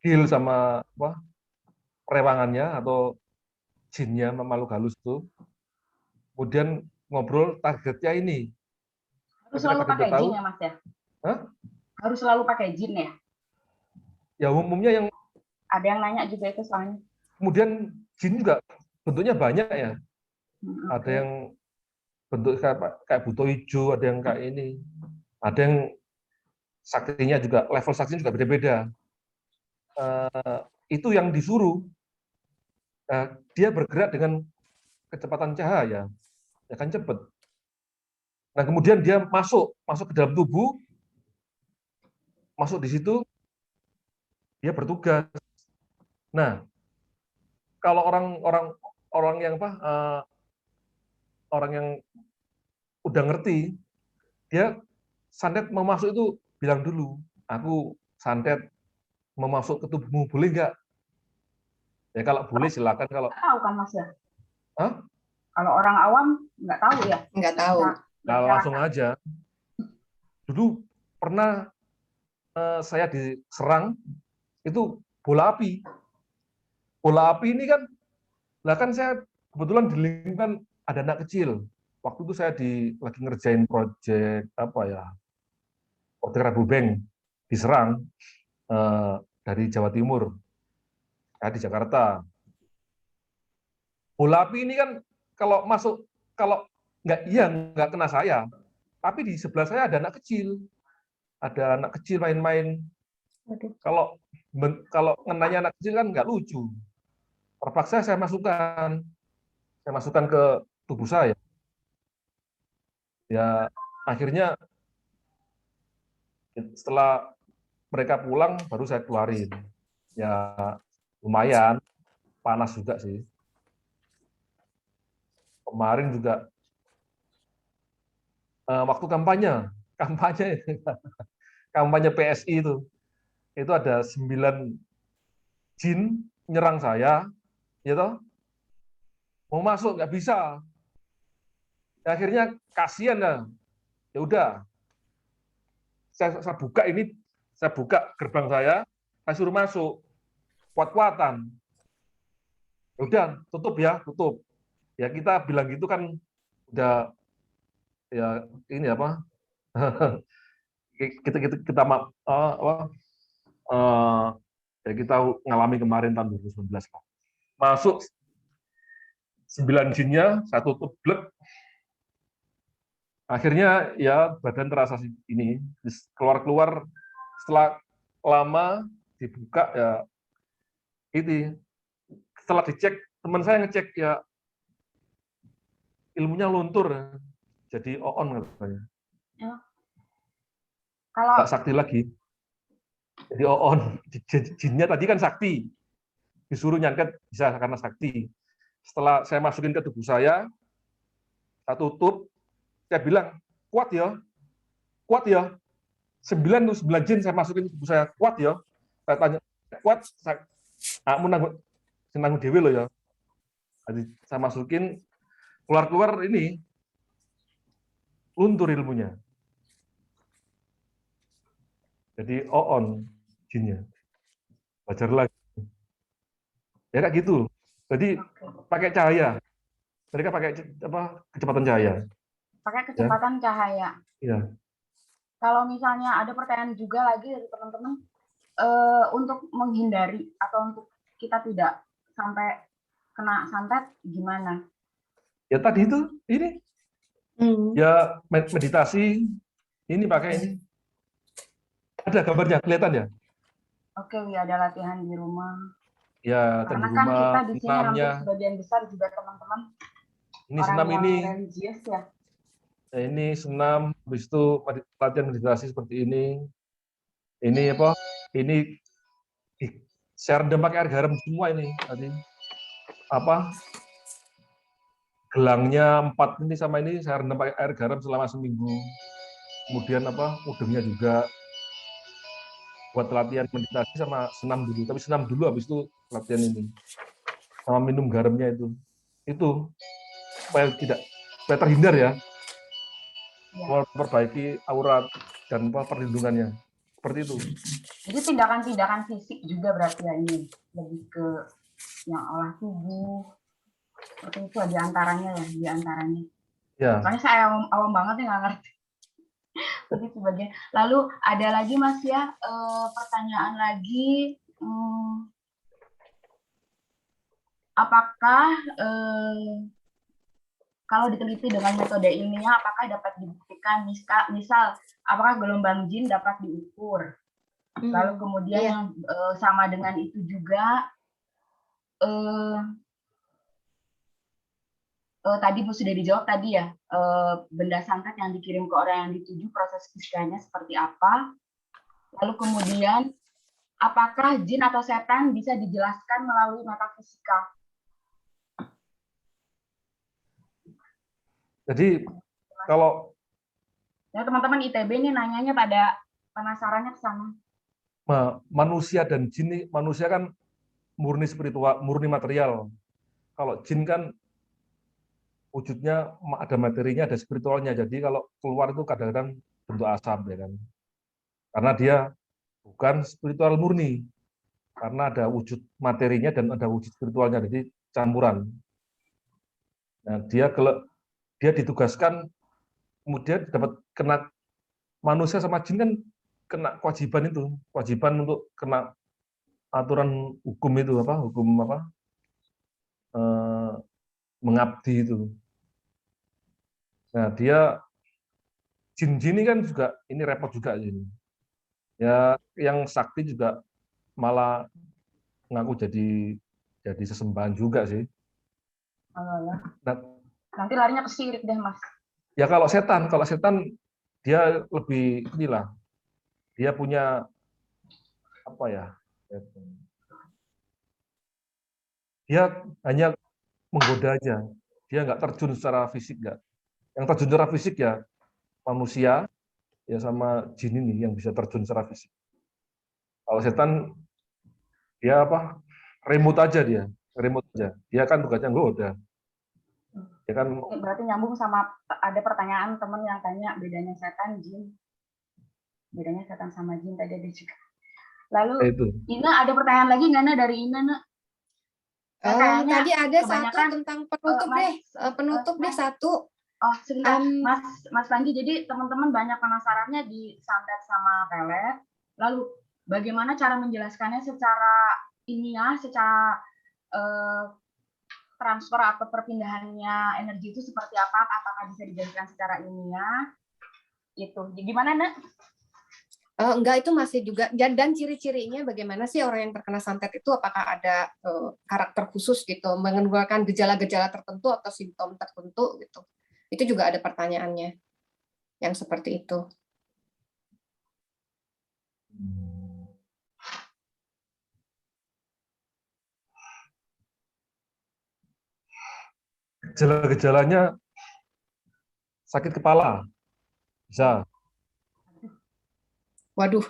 deal sama perewangannya atau jinnya, makhluk halus itu, kemudian ngobrol targetnya ini. Harus selalu pakai jin ya, Mas ya? Harus selalu pakai jin ya? Ya umumnya yang ada yang nanya juga itu soalnya. Kemudian jin juga bentuknya banyak ya. Ada yang bentuk kayak buto hijau, ada yang kayak ini. Ada yang saktinya juga, level saktinya juga beda-beda. Itu yang disuruh. Dia bergerak dengan kecepatan cahaya, ya kan cepat. Nah kemudian dia masuk ke dalam tubuh, masuk di situ, dia bertugas. Nah kalau orang yang orang yang udah ngerti, dia santet mau masuk itu bilang dulu, aku santet mau masuk ke tubuhmu, boleh nggak? Ya kalau boleh silakan. Kalau tahu kan Mas ya? Hah? Kalau orang awam nggak tahu ya? Nggak tahu. Kalau langsung aja. Dulu pernah saya diserang itu bola api. Bola api ini kan, saya kebetulan di lingkungan ada anak kecil. Waktu itu saya lagi ngerjain proyek daerah Bubeng diserang dari Jawa Timur, di Jakarta. Bola api ini kan kalau masuk, kalau nggak kena saya, tapi di sebelah saya ada anak kecil main-main. Kalau ngenanya anak kecil kan nggak lucu. Terpaksa saya masukkan ke tubuh saya. Ya akhirnya setelah mereka pulang baru saya keluarin. Ya lumayan panas juga sih. Kemarin juga waktu kampanye PSI itu ada 9 jin nyerang saya, ya toh, mau masuk nggak bisa. Akhirnya kasihan ya udah, saya buka gerbang saya suruh masuk, kuat-kuatan. Udah tutup. Ya kita bilang gitu kan udah ya ini apa? kita ngalami kemarin tahun 2019 lah. Masuk 9 jinnya, satu tutup blek. Akhirnya ya badan terasa ini keluar setelah lama dibuka ya ini. Setelah dicek, teman saya ngecek ya ilmunya luntur, jadi on katanya. Kalau Nggak sakti lagi. Jadi on. Jinnya tadi kan sakti. Disuruh nyangket bisa karena sakti. Setelah saya masukin ke tubuh saya tutup, saya bilang, kuat ya. 9 jin saya masukin ke tubuh saya, kuat ya. Saya tanya, kuat? Aku nanggung dewe loh ya. Jadi saya masukin, keluar ini, luntur ilmunya. Jadi on jinnya. Belajar lagi. Ya kayak gitu. Jadi pakai cahaya. Mereka pakai kecepatan cahaya. pakai kecepatan cahaya. Iya. Kalau misalnya ada pertanyaan juga lagi dari teman-teman, untuk menghindari atau untuk kita tidak sampai kena santet gimana? Ya tadi itu ini. Ya meditasi ini pakai ini. Ada gambarnya kelihatan ya? Oke, ada latihan di rumah. Ya, Karena di kan rumah, kita di sini senamnya. hampir sebagian besar juga teman-teman Ini orang senam yang ini. religius ya. Ya, ini senam, habis itu latihan meditasi seperti ini. Ini apa? Ini saya rendam pakai air garam semua ini tadi. Apa? Gelangnya 4 ini sama ini saya rendam pakai air garam selama seminggu. Kemudian apa? Udengnya juga buat latihan meditasi sama senam dulu. Tapi senam dulu habis itu latihan ini. Sama minum garamnya itu. Itu supaya terhindar ya. Memperbaiki aura dan perlindungannya. Seperti itu. Jadi tindakan-tindakan fisik juga berarti ya ini lebih ke yang olah tubuh. Seperti itu di antaranya. Ya. Soalnya saya awam banget ya nggak ngerti. Jadi sebagian. Lalu ada lagi Mas ya, pertanyaan lagi. Apakah kalau diteliti dengan metode ilmiah, apakah dapat dibuktikan, misal apakah gelombang jin dapat diukur? Lalu kemudian yang sama dengan itu juga, tadi Bu sudah dijawab tadi ya, benda santet yang dikirim ke orang yang dituju, proses fisikanya seperti apa? Lalu kemudian, apakah jin atau setan bisa dijelaskan melalui metafisika? Jadi kalau ya teman-teman ITB ini nanyanya pada penasarannya ke sana. Manusia dan jin, manusia kan murni spiritual, murni material. Kalau jin kan wujudnya ada materinya, ada spiritualnya. Jadi kalau keluar itu kadang-kadang bentuk asap ya kan. Karena dia bukan spiritual murni. Karena ada wujud materinya dan ada wujud spiritualnya, jadi campuran. Nah, dia ditugaskan kemudian dapat kena manusia sama jin kan kena kewajiban untuk kena aturan hukum itu mengabdi itu. Nah, dia jin ini kan juga ini repot juga ini. Ya, yang sakti juga malah ngaku jadi sesembahan juga sih. Ya. Nah, nanti larinya ke sirik deh, Mas. Ya kalau setan dia lebih inilah. Dia punya apa ya? Dia hanya menggoda aja. Dia nggak terjun secara fisik nggak. Yang terjun secara fisik ya manusia ya sama jin ini yang bisa terjun secara fisik. Kalau setan dia remote aja dia. Dia kan tugasnya nggoda. Ya kan, berarti nyambung sama ada pertanyaan teman yang tanya bedanya setan jin. Bedanya setan sama jin tadi ada juga. Lalu itu. Ina ada pertanyaan lagi nggak dari Ina? Tadi ada satu tentang penutup penutup deh satu. Oh sebentar, Mas Panji. Jadi teman-teman banyak penasarannya di santet sama pelet. Lalu bagaimana cara menjelaskannya secara ilmiah, secara transfer atau perpindahannya energi itu seperti apa? Apakah bisa dijelaskan secara ilmiah? Itu gimana, Nak? Enggak, itu masih juga, dan ciri-cirinya bagaimana sih orang yang terkena santet itu, apakah ada karakter khusus gitu, menimbulkan gejala-gejala tertentu atau simptom tertentu gitu. Itu juga ada pertanyaannya yang seperti itu. Gejala-gejalanya sakit kepala, bisa. Waduh,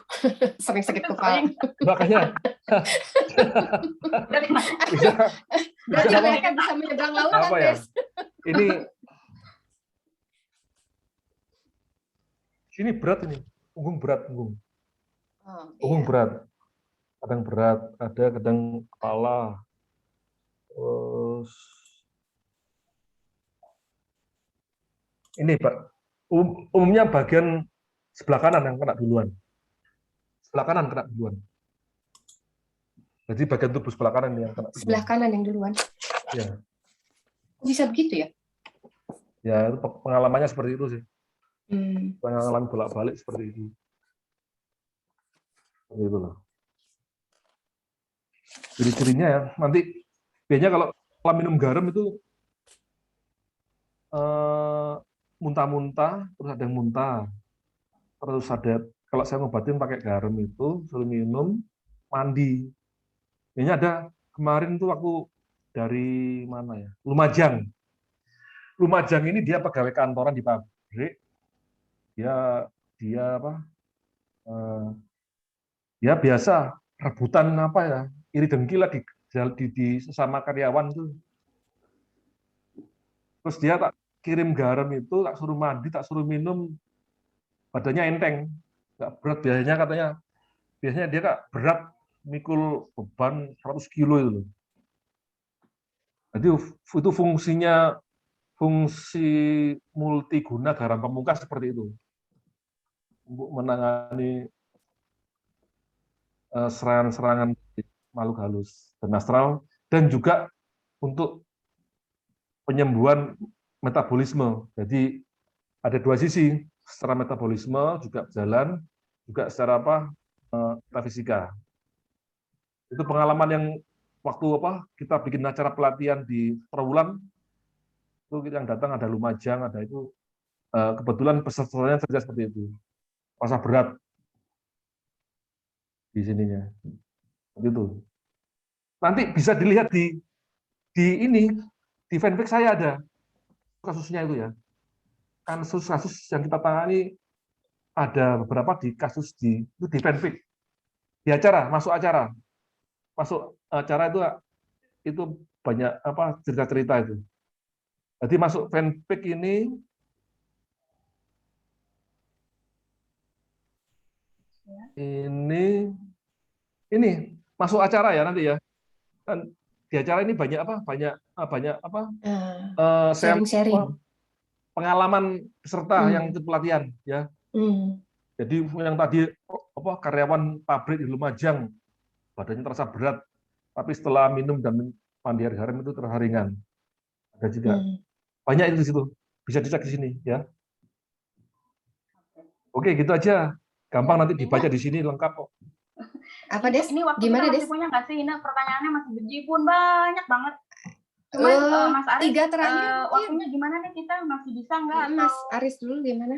sering sakit kepala. Makanya. Berarti mereka bisa menyeberang lautan, ya? Ini berat ini, punggung berat. Punggung berat. Kadang berat, ada kadang kepala. Terus ini Pak, umumnya bagian sebelah kanan yang kena duluan. Sebelah kanan kena duluan. Jadi bagian tubuh sebelah kanan yang kena duluan. Sebelah kanan yang duluan. Ya. Bisa begitu ya? Ya, itu pengalamannya seperti itu sih. Pengalaman bolak-balik seperti itu. Seperti itu loh. Ciri-cirinya ya, nanti biasanya kalau minum garam itu muntah-muntah, terus ada yang muntah. Terus ada, kalau saya ngobatin pakai garam itu, suruh minum, mandi. Ini ada kemarin tuh aku dari mana ya? Lumajang. Lumajang ini dia pegawai kantoran di pabrik. Dia biasa rebutan iri dengki lah di sesama karyawan tuh. Terus dia tak kirim garam itu, tak suruh mandi, tak suruh minum, badannya enteng, nggak berat. Biasanya dia Kak berat, mikul beban 100 kilo itu. Jadi itu fungsi multiguna garam pamungkas seperti itu untuk menangani serangan-serangan makhluk halus dan astral, dan juga untuk penyembuhan metabolisme. Jadi ada dua sisi, secara metabolisme juga berjalan, juga secara metafisika. Itu pengalaman yang waktu kita bikin acara pelatihan di Trawulan, itu yang datang ada Lumajang, ada itu kebetulan pesertanya cerita seperti itu, rasa berat di sininya, itu. Nanti bisa dilihat di fanpage saya ada kasusnya itu ya. Kasus-kasus yang kita tangani ada beberapa di fanpage, di acara, masuk acara itu banyak cerita-cerita itu. Jadi masuk fanpage ini masuk acara ya nanti ya. Dan di acara ini banyak sharing pengalaman peserta yang ikut pelatihan ya. Jadi yang tadi karyawan pabrik di Lumajang, badannya terasa berat, tapi setelah minum dan mandi air garam itu terasa ringan. Ada juga. Banyak itu di situ. Bisa dicek di sini ya. Oke, gitu aja. Gampang nanti dibaca di sini lengkap kok. Apa Des? Ini waktu Gimana kita Des? masih punya nggak sih? Ini pertanyaannya masih bejibun banyak banget. Cuman Mas Aris, 3 terakhir mungkin. waktunya gimana nih, kita masih bisa nggak? Mas atau- Aris dulu gimana?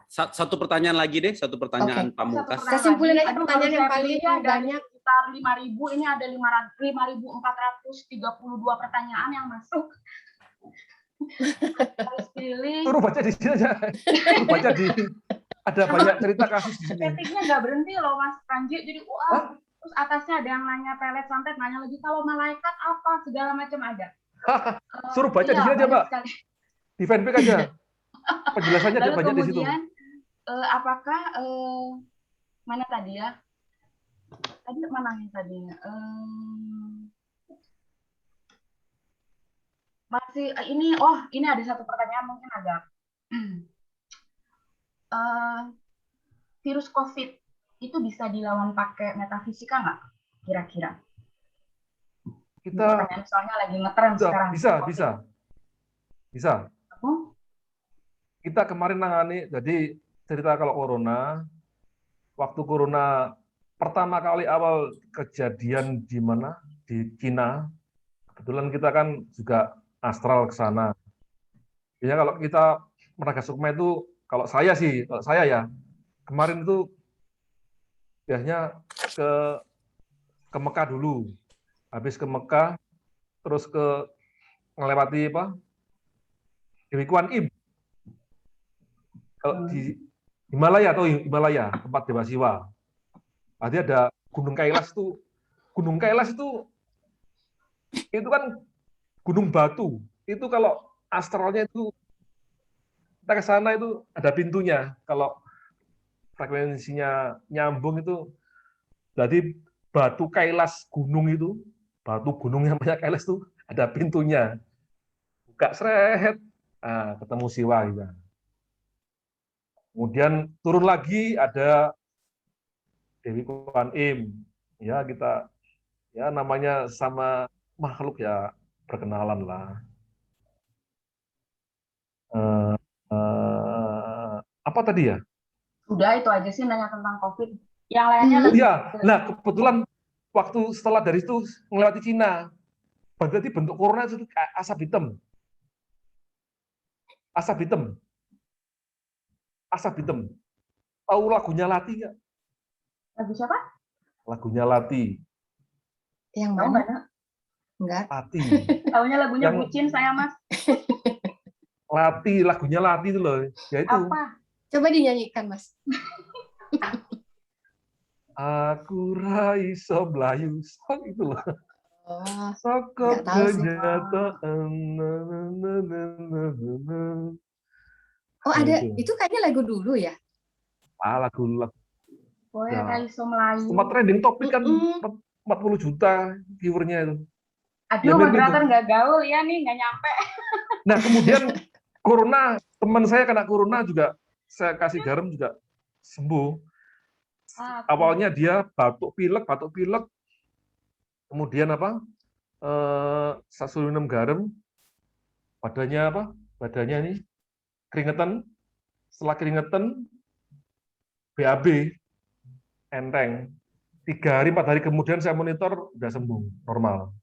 Satu pertanyaan lagi deh, satu pertanyaan Oke. pamungkas. Satu Kita simpulin aja Aduh, pertanyaan kalau yang saya paling pilih ya, dari banyak. sekitar 5.000, ini ada 5.432 pertanyaan yang masuk. Harus pilih. Suruh baca di sini aja. Suruh baca di ada banyak cerita kasus di sini. Ketiknya nggak berhenti loh Mas Panji, jadi wah. Terus atasnya ada yang nanya pelet santet, nanya lagi kalau malaikat apa, segala macam ada. Suruh baca di Iya, sini aja, banyak Mbak. sekali. Di fanpage aja. Penjelasannya Lalu banyak di situ. kemudian apakah mana tadi ya? Tadi mana nih tadinya? Masih ini ada satu pertanyaan mungkin agak virus COVID itu bisa dilawan pakai metafisika nggak? Kira-kira? Kita Pertanyaan soalnya lagi ngetren sekarang. bisa. Kita kemarin nangani, jadi cerita kalau corona, waktu corona pertama kali awal kejadian di mana? Di Cina. Kebetulan kita kan juga astral ke sana. Ya kalau kita Meraga Sukma itu, kalau saya ya, kemarin itu biasanya ke Mekah dulu. Habis ke Mekah, terus ngelewati Dewi Kuan Im. Kalau di Himalaya tempat Dewa Siwa. Berarti ada Gunung Kailas itu. Gunung Kailas itu kan gunung batu. Itu kalau astralnya itu kita ke sana itu ada pintunya. Kalau frekuensinya nyambung itu, jadi batu Kailas gunung itu, batu gunung yang banyak Kailas itu ada pintunya. Buka seret, ketemu Siwa gitu. Kemudian turun lagi ada Dewi Kuan Im. Ya kita ya namanya sama makhluk ya perkenalan lah. Apa tadi ya? Udah itu aja sih nanya tentang COVID. Yang lainnya Iya. Nah kebetulan waktu setelah dari itu melewati Cina, berarti bentuk corona itu asap hitam. Asap hitam. Tahu lagunya Lati nggak? Lagu siapa? Lagunya Lati. Yang Tahu mana? nggak? Enggak. Lati. Tahunya lagunya Yang- Bucin saya Mas. Lati, lagunya Lati itu loh. Ya itu. Apa? Coba dinyanyikan, Mas. Aku raiso blayu sok itu loh. Oh, Sokop nggak tahu sih. kenyataan. ada. Itu. Itu kayaknya lagu dulu ya? Lagu Boy Ya. Raiso Melayu. sempat trending topik kan Mm-mm. 40 juta viewernya itu. Aduh, Ya, mirip moderator itu. nggak gaul ya nih, nggak nyampe. Nah kemudian corona, teman saya kena corona juga, saya kasih garam juga sembuh. Awalnya dia batuk pilek, kemudian saya suruh minum garam, badannya ini keringetan, setelah keringetan BAB enteng. 3 hari 4 hari kemudian saya monitor udah sembuh normal.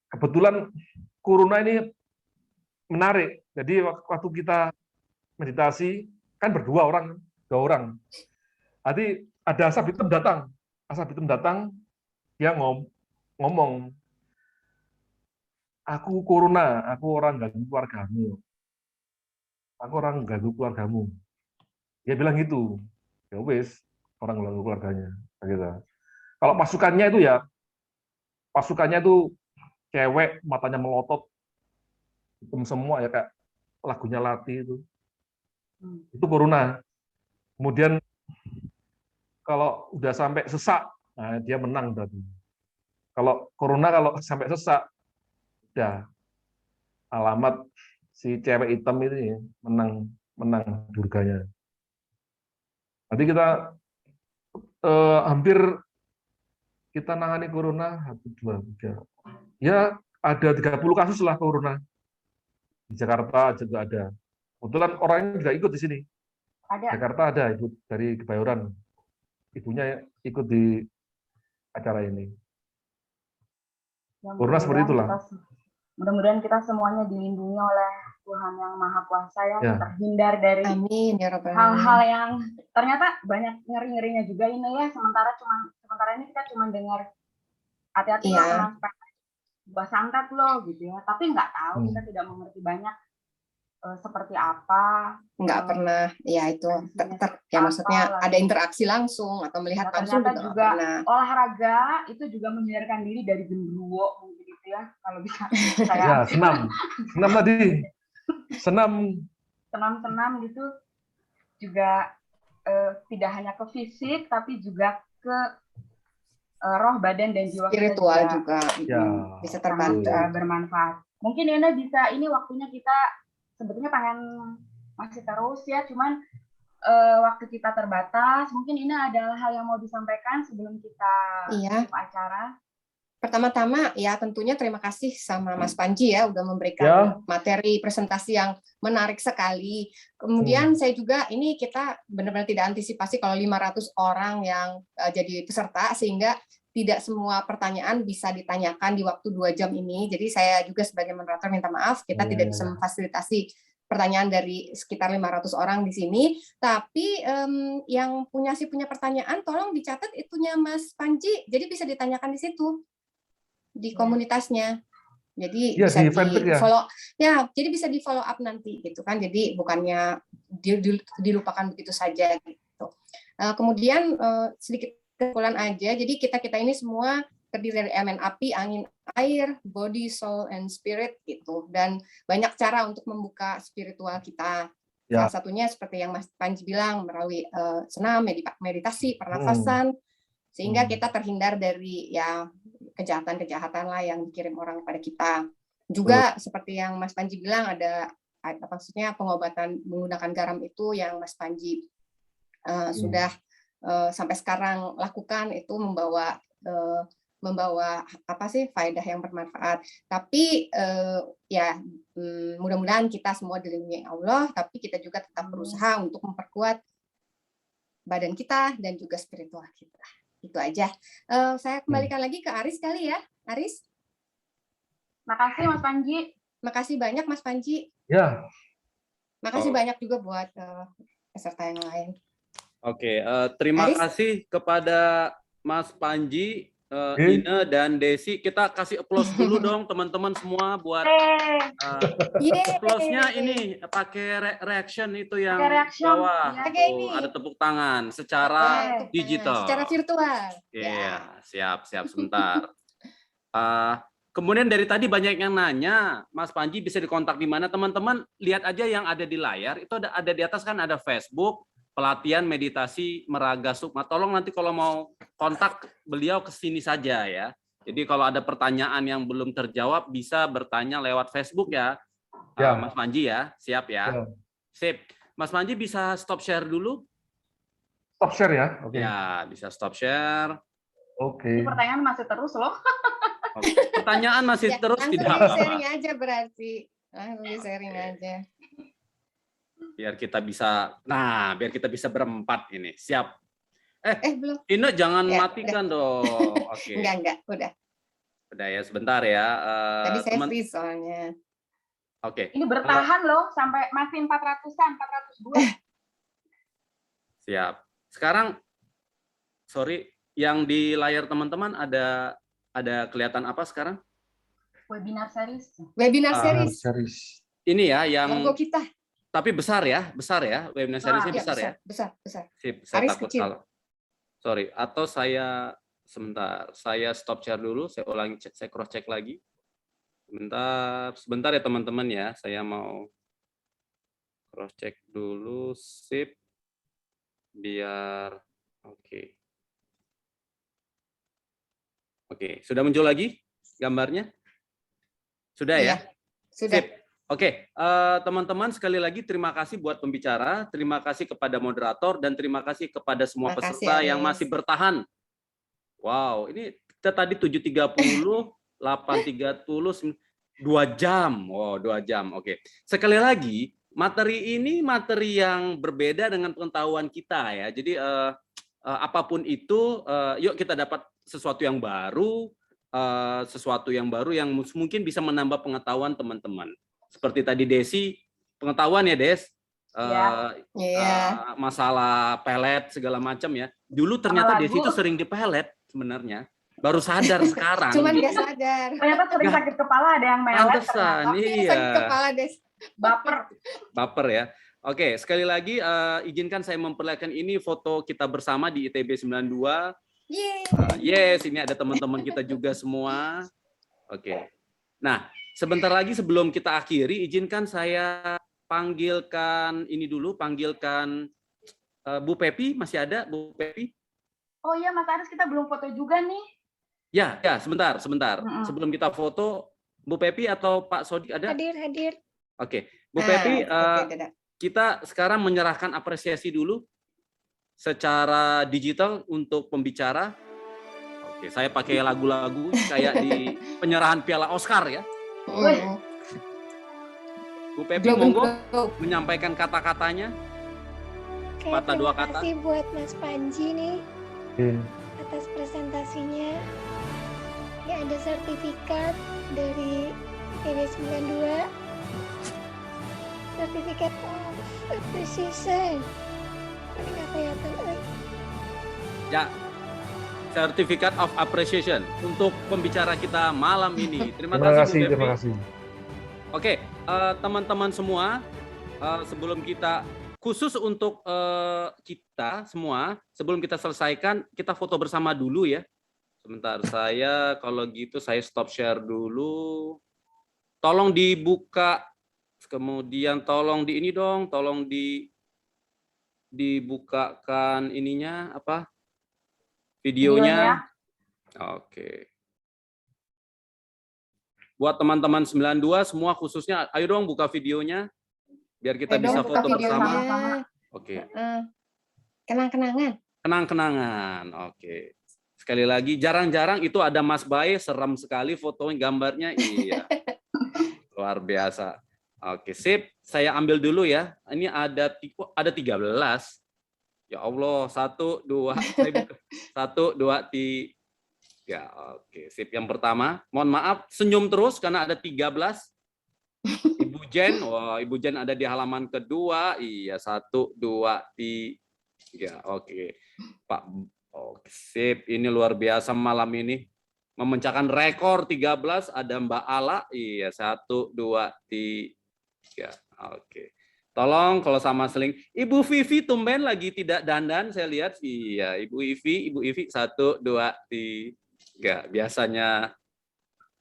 Kebetulan corona ini menarik. Jadi waktu kita meditasi kan dua orang. Jadi ada asap hitam datang, dia ngomong, aku corona, aku orang ganggu keluargamu. Dia bilang gitu. Ya wis, orang ganggu keluarganya. Gitu. Kalau pasukannya itu cewek, matanya melotot, hitam semua ya kayak lagunya Lati itu. Itu corona. Kemudian kalau udah sampai sesak, nah dia menang berarti. Kalau corona kalau sampai sesak, udah alamat si cewek hitam ini menang durganya. Nanti kita hampir kita nangani corona 1, 2, 3. Ya ada 30 kasus lah corona. Di Jakarta juga ada. Kebetulan orangnya juga ikut di sini. Ada. Jakarta ada ikut dari Kebayoran. Ibunya ikut di acara ini. Ya, Corona seperti itulah. Mudah-mudahan kita semuanya dilindungi oleh Tuhan yang Maha Kuasa ya, Ya. terhindar dari Amin ya Rabbal hal-hal Alamin. yang ternyata banyak ngeri-ngerinya juga ini ya. Sementara ini kita cuma dengar hati-hati Iya. lo kena sepeda, buah santet lo gitu ya. Tapi nggak tahu, kita tidak mengerti banyak seperti apa. Nggak pernah, ya itu ya maksudnya ada interaksi langsung atau melihat Nah, langsung ternyata juga juga nggak pernah. olahraga itu juga menghindarkan diri dari genderuwo mungkin gitu ya. Kalau bisa saya Ya, senam tadi. senam gitu juga tidak hanya ke fisik tapi juga ke roh, badan dan jiwa Spiritual kita juga Ya. bisa sangat terbantu. bermanfaat. Mungkin ini waktunya kita sebetulnya pengen masih terus ya, cuman waktu kita terbatas. Mungkin ini adalah hal yang mau disampaikan sebelum kita tutup acara. Pertama-tama ya tentunya terima kasih sama Mas Panji ya udah memberikan materi presentasi yang menarik sekali. Kemudian saya juga ini kita benar-benar tidak antisipasi kalau 500 orang yang jadi peserta sehingga tidak semua pertanyaan bisa ditanyakan di waktu 2 jam ini. Jadi saya juga sebagai moderator minta maaf kita tidak bisa memfasilitasi pertanyaan dari sekitar 500 orang di sini. Tapi yang punya pertanyaan tolong dicatat itunya Mas Panji. Jadi bisa ditanyakan di situ di komunitasnya. Jadi Ya, bisa di di follow jadi bisa di follow up nanti gitu kan. Jadi bukannya dilupakan begitu saja gitu. Kemudian sedikit kesimpulan aja. Jadi kita ini semua terdiri dari elemen api, angin, air, body, soul, and spirit gitu. Dan banyak cara untuk membuka spiritual kita. Salah satunya seperti yang Mas Panji bilang melalui senam, meditasi, pernafasan, sehingga kita terhindar dari ya kejahatan-kejahatan lah yang dikirim orang pada kita. Juga seperti yang Mas Panji bilang ada maksudnya pengobatan menggunakan garam itu yang Mas Panji sudah sampai sekarang lakukan itu membawa faedah yang bermanfaat. Tapi ya mudah-mudahan kita semua dilindungi Allah, tapi kita juga tetap berusaha untuk memperkuat badan kita dan juga spiritual kita. Itu aja. Saya kembalikan lagi ke Aris kali ya. Aris. Makasih Mas Panji. Makasih banyak Mas Panji. Ya. Makasih banyak juga buat peserta yang lain. Oke, terima kasih kepada Mas Panji, Ine dan Desi. Kita kasih applause dulu dong teman-teman semua buat applause-nya ini pakai reaction itu yang bawah. Tuh, ada tepuk tangan secara digital. Secara virtual. Iya, siap sebentar. Kemudian dari tadi banyak yang nanya, Mas Panji bisa dikontak di mana? Teman-teman lihat aja yang ada di layar, itu ada di atas kan ada Facebook, pelatihan meditasi Meraga Sukma. Tolong nanti kalau mau kontak beliau ke sini saja ya. Jadi kalau ada pertanyaan yang belum terjawab bisa bertanya lewat Facebook ya. Mas Panji ya, siap ya. Sip. Mas Panji bisa stop share dulu? Stop share ya? Oke. Ya, bisa stop share. Oke. Pertanyaan masih terus loh. Pertanyaan masih terus tidak apa-apa. Sharing aja berarti. Sharing aja. Biar kita bisa berempat ini. Siap. Belum. Ine jangan matikan dong. Oke. Enggak, udah. Udah ya, sebentar ya. Tadi saya freeze soalnya. Oke. Ini bertahan loh sampai masih 400-an, 402. Siap. Sekarang sorry, yang di layar teman-teman ada kelihatan apa sekarang? Webinar series. Webinar series. Ini ya yang logo kita. Tapi besar ya webinar seriesnya besar ya. Besar. Sip, saya takut salah. Sorry, atau saya sebentar, saya stop share dulu, saya ulangi, saya cross check lagi. Sebentar ya teman-teman ya, saya mau cross check dulu, sip, biar oke. Oke, sudah muncul lagi gambarnya? Sudah ya? Sudah. Sip. Oke, teman-teman sekali lagi terima kasih buat pembicara, terima kasih kepada moderator, dan terima kasih kepada semua Terima kasih, peserta yang Aris. masih bertahan. Wow, ini kita tadi 7.30, 8.30, 2 jam. Wow, 2 jam. Oke. Sekali lagi, materi ini materi yang berbeda dengan pengetahuan kita ya. Jadi apapun itu, yuk kita dapat sesuatu yang baru, yang mungkin bisa menambah pengetahuan teman-teman. Seperti tadi Desi, pengetahuan ya Des, masalah pelet segala macam ya. Dulu ternyata Desi itu sering dipelet sebenarnya, baru sadar sekarang. Cuman gitu. nggak sadar. Ternyata sering sakit kepala, ada yang melet. Pantesan, iya. Sakit kepala, Des. Baper ya. Oke, sekali lagi izinkan saya memperlihatkan ini foto kita bersama di ITB 92. Yes, ini ada teman-teman kita juga semua. Oke. Nah, sebentar lagi sebelum kita akhiri, izinkan saya panggilkan Bu Pepi. Masih ada Bu Pepi? Oh iya, Mas Aris, kita belum foto juga nih. Ya, sebentar. Sebelum kita foto, Bu Pepi atau Pak Sodik ada? Hadir. Oke, Bu Pepi, kita sekarang menyerahkan apresiasi dulu secara digital untuk pembicara. Oke, saya pakai lagu-lagu kayak di penyerahan Piala Oscar ya. Bu Pepi, monggo menyampaikan kata-katanya. Patah dua kata. Terima kasih buat Mas Panji nih atas presentasinya. Ini ada sertifikat dari ITB 92. Sertifikat of appreciation. Ini nggak kelihatan. Ya, Certificate of Appreciation untuk pembicara kita malam ini. Terima kasih, Bu Pepi. Terima kasih. Oke, teman-teman semua, sebelum kita khusus untuk kita semua, sebelum kita selesaikan, kita foto bersama dulu ya. Sebentar, kalau gitu saya stop share dulu. Tolong dibuka, kemudian tolong dibukakan ininya apa? Videonya. Oke. Buat teman-teman 92 semua khususnya, ayo dong buka videonya biar kita bisa foto bersama. Oke. Kenang-kenangan. Oke. Sekali lagi, jarang-jarang itu ada Mas Bae, serem sekali fotonya, gambarnya. Iya. Luar biasa. Oke, sip. Saya ambil dulu ya. Ini ada 13. Ya Allah, 1, 2, 1, 2, 3. Oke, sip. Yang pertama, mohon maaf, senyum terus karena ada 13. Ibu Jen, Ibu Jen ada di halaman kedua. Iya, 1, 2, 3. Oke, Pak. Oke, sip. Ini luar biasa malam ini. Memecahkan rekor 13, ada Mbak Ala. Iya, 1, 2, 3. Oke. Tolong kalau sama seling. Ibu Vivi tumben lagi tidak dandan, saya lihat. Iya, Ibu Ivi 1, 2, 3. Biasanya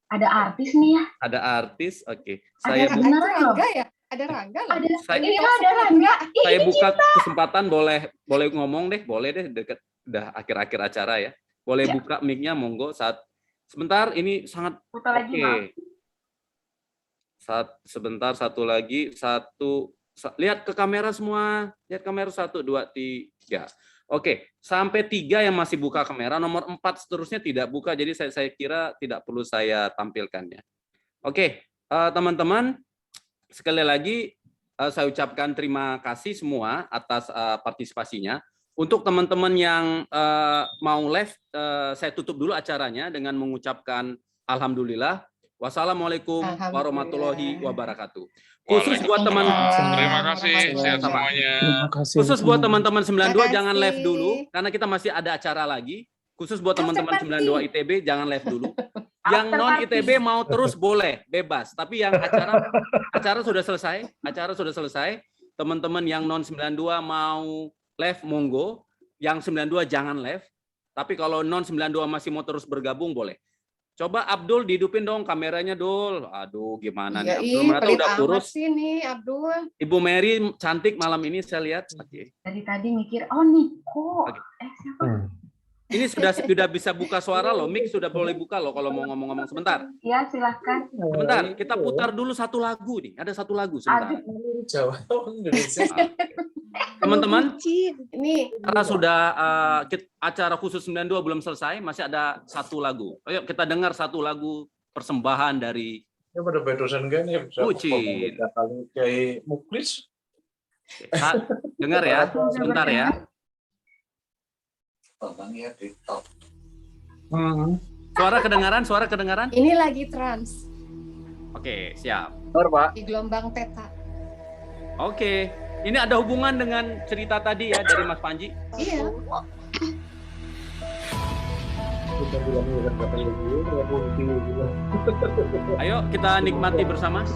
ada artis nih ya. Ada artis, oke. Saya ada Rangga ya? Ada Rangga loh. Ada Rangga. Saya buka kesempatan, boleh ngomong deh, boleh deh dekat udah akhir-akhir acara ya. Boleh buka mic-nya, monggo. Sebentar, ini sangat oke. Sebentar, satu lagi, lihat ke kamera semua, lihat kamera 1, 2, 3. Oke, sampai 3 yang masih buka kamera, nomor 4 seterusnya tidak buka, jadi saya kira tidak perlu saya tampilkannya. Oke, teman-teman, sekali lagi saya ucapkan terima kasih semua atas partisipasinya. Untuk teman-teman yang mau live, saya tutup dulu acaranya dengan mengucapkan alhamdulillah. Wassalamualaikum warahmatullahi wabarakatuh. Khusus buat teman-teman, terima kasih semuanya. Khusus buat teman-teman 92 jangan live dulu karena kita masih ada acara lagi. Khusus buat teman-teman 92 ITB jangan live dulu. Yang non ITB mau terus boleh, bebas. Tapi yang acara sudah selesai. Teman-teman yang non 92 mau live monggo. Yang 92 jangan live. Tapi kalau non 92 masih mau terus bergabung boleh. Coba Abdul dihidupin dong kameranya, Dul. Aduh, gimana nih? Abdul ternyata udah kurus. Sini, Abdul. Ibu Mary cantik malam ini saya lihat. Dari tadi mikir, oh Niko. Siapa? Ini sudah bisa buka suara loh, mic sudah boleh buka loh kalau mau ngomong-ngomong sebentar. Ya, silahkan. Sebentar, kita putar dulu satu lagu nih. Ada satu lagu sebentar. Jawa Indonesia. Teman-teman, Ini karena sudah acara khusus 92 belum selesai, masih ada satu lagu. Ayo kita dengar satu lagu persembahan dari Ini pada bedosan kan ya. Bucin. Kayak Muklis. Dengar ya, sebentar ya. Ya di top. Suara kedengaran? ini lagi trans Oke, siap. di gelombang theta. Oke, ini ada hubungan dengan cerita tadi ya dari Mas Panji. Iya. Ayo kita nikmati bersama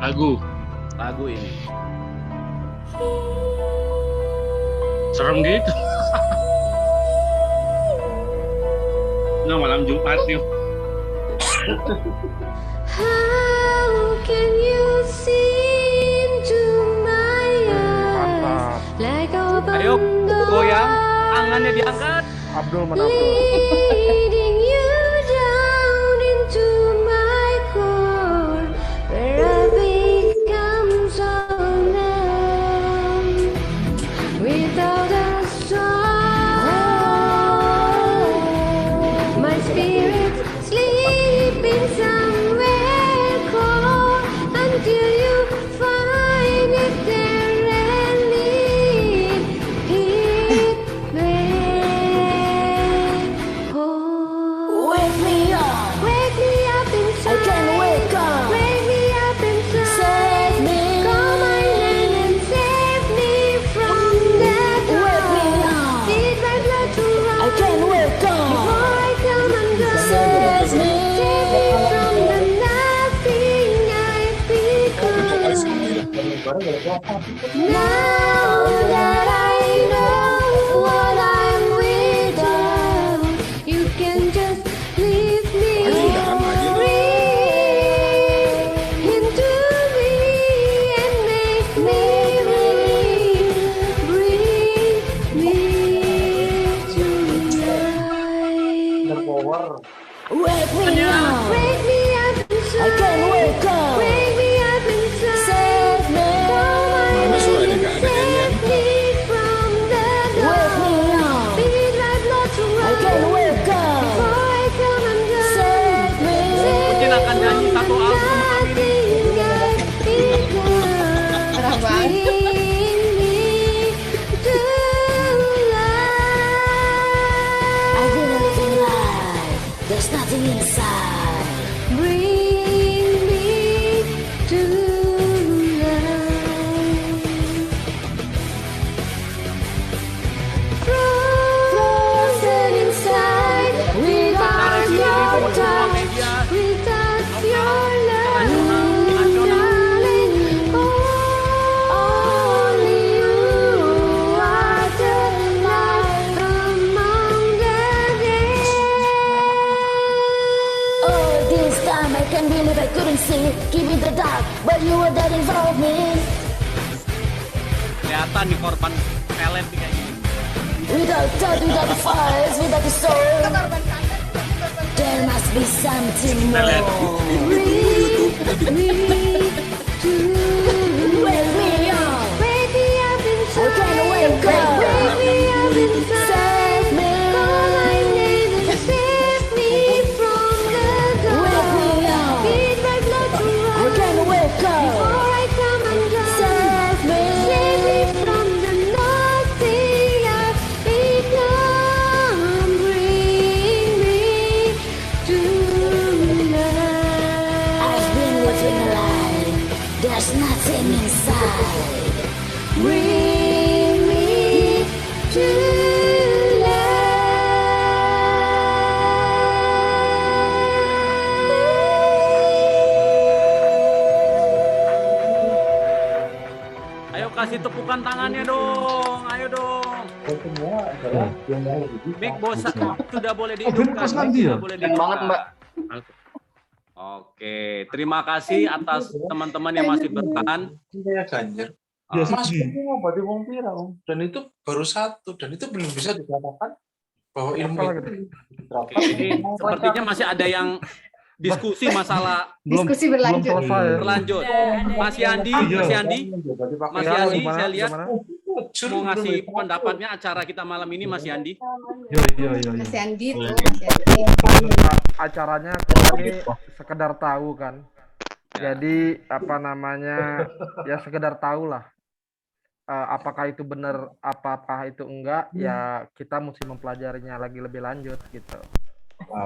lagu ini. Serem gitu. Nah, malam Jumat nih. How can you see into my eyes like open Ayo goyang, tangannya diangkat. Abdul mana Abdul? leading you down into my core where I become so numb without a song. My spirit sleeping somewhere cold until you find it there and lead it back home. Wake me up inside. I can't wake up. Wake me up inside. Save me. Call my name and save me from the dark. Wake me up. Need my blood to run. I can't wake up before I come undone. Save me. Save me from the nothing I've become. Now that I know what I'm without, you can just leave me into me and make me bring me tonight. Wake me up. Wake me up inside. I can't wake up. Wake me up inside. Save me. Call my name and save me from the dark. Wake me up. Beat my blood to run. I can't wake up before I come undone. Save me. Mungkin akan nyanyi satu album kami ini. Parah banget. Bring me to life. I feel nothing alive. There's nothing inside. Bring me to life. Frozen inside without your touch, without your love, darling. Only you are the light among the dead. Oh, this time I can't believe I couldn't see. Keep in the dark, but you were there in front of me. Kelihatan nih korban pelet nih kayak gini. Without thought, without fires, without a soul, there must be something more. Wake me up. Wake me up inside. I can't wake up. Wake me up inside. Save me. Call my name and save me from the dark. Wake me up. Beat my blood to run. I can't wake up before I come undone. Save me. Save me from the nothing I've become. Bring me to life. I've been living a lie. There's nothing inside. Bring me to Ayo kasih tepukan tangannya dong. Ayo dong. Mic bosan sudah boleh dihidupkan. pas nanti ya? Sudah boleh dihidupkan. Mbak. Oke, terima kasih atas teman-teman yang masih bertahan. Kayak Ganjar. Ya, Mas, sedih. ini ngobati wong pirang. Dan itu baru satu. Dan itu belum bisa dikatakan Oh, ilmu Apa itu. gitu? Oke, ini sepertinya masih ada yang diskusi masalah Diskusi berlanjut. selesai ya. berlanjut. Mas Yandi, Iya. Mas Yandi, Mas Ya, Yandi, gimana? saya lihat Gimana? mau ngasih pendapatnya acara kita malam ini, Mas Yandi. Iya. Mas Yandi tuh, Mas Yandi. Acaranya kita ini sekedar tahu kan. Jadi apa namanya ya sekedar tahu lah. Apakah itu benar, apakah itu enggak, ya kita mesti mempelajarinya lagi lebih lanjut gitu.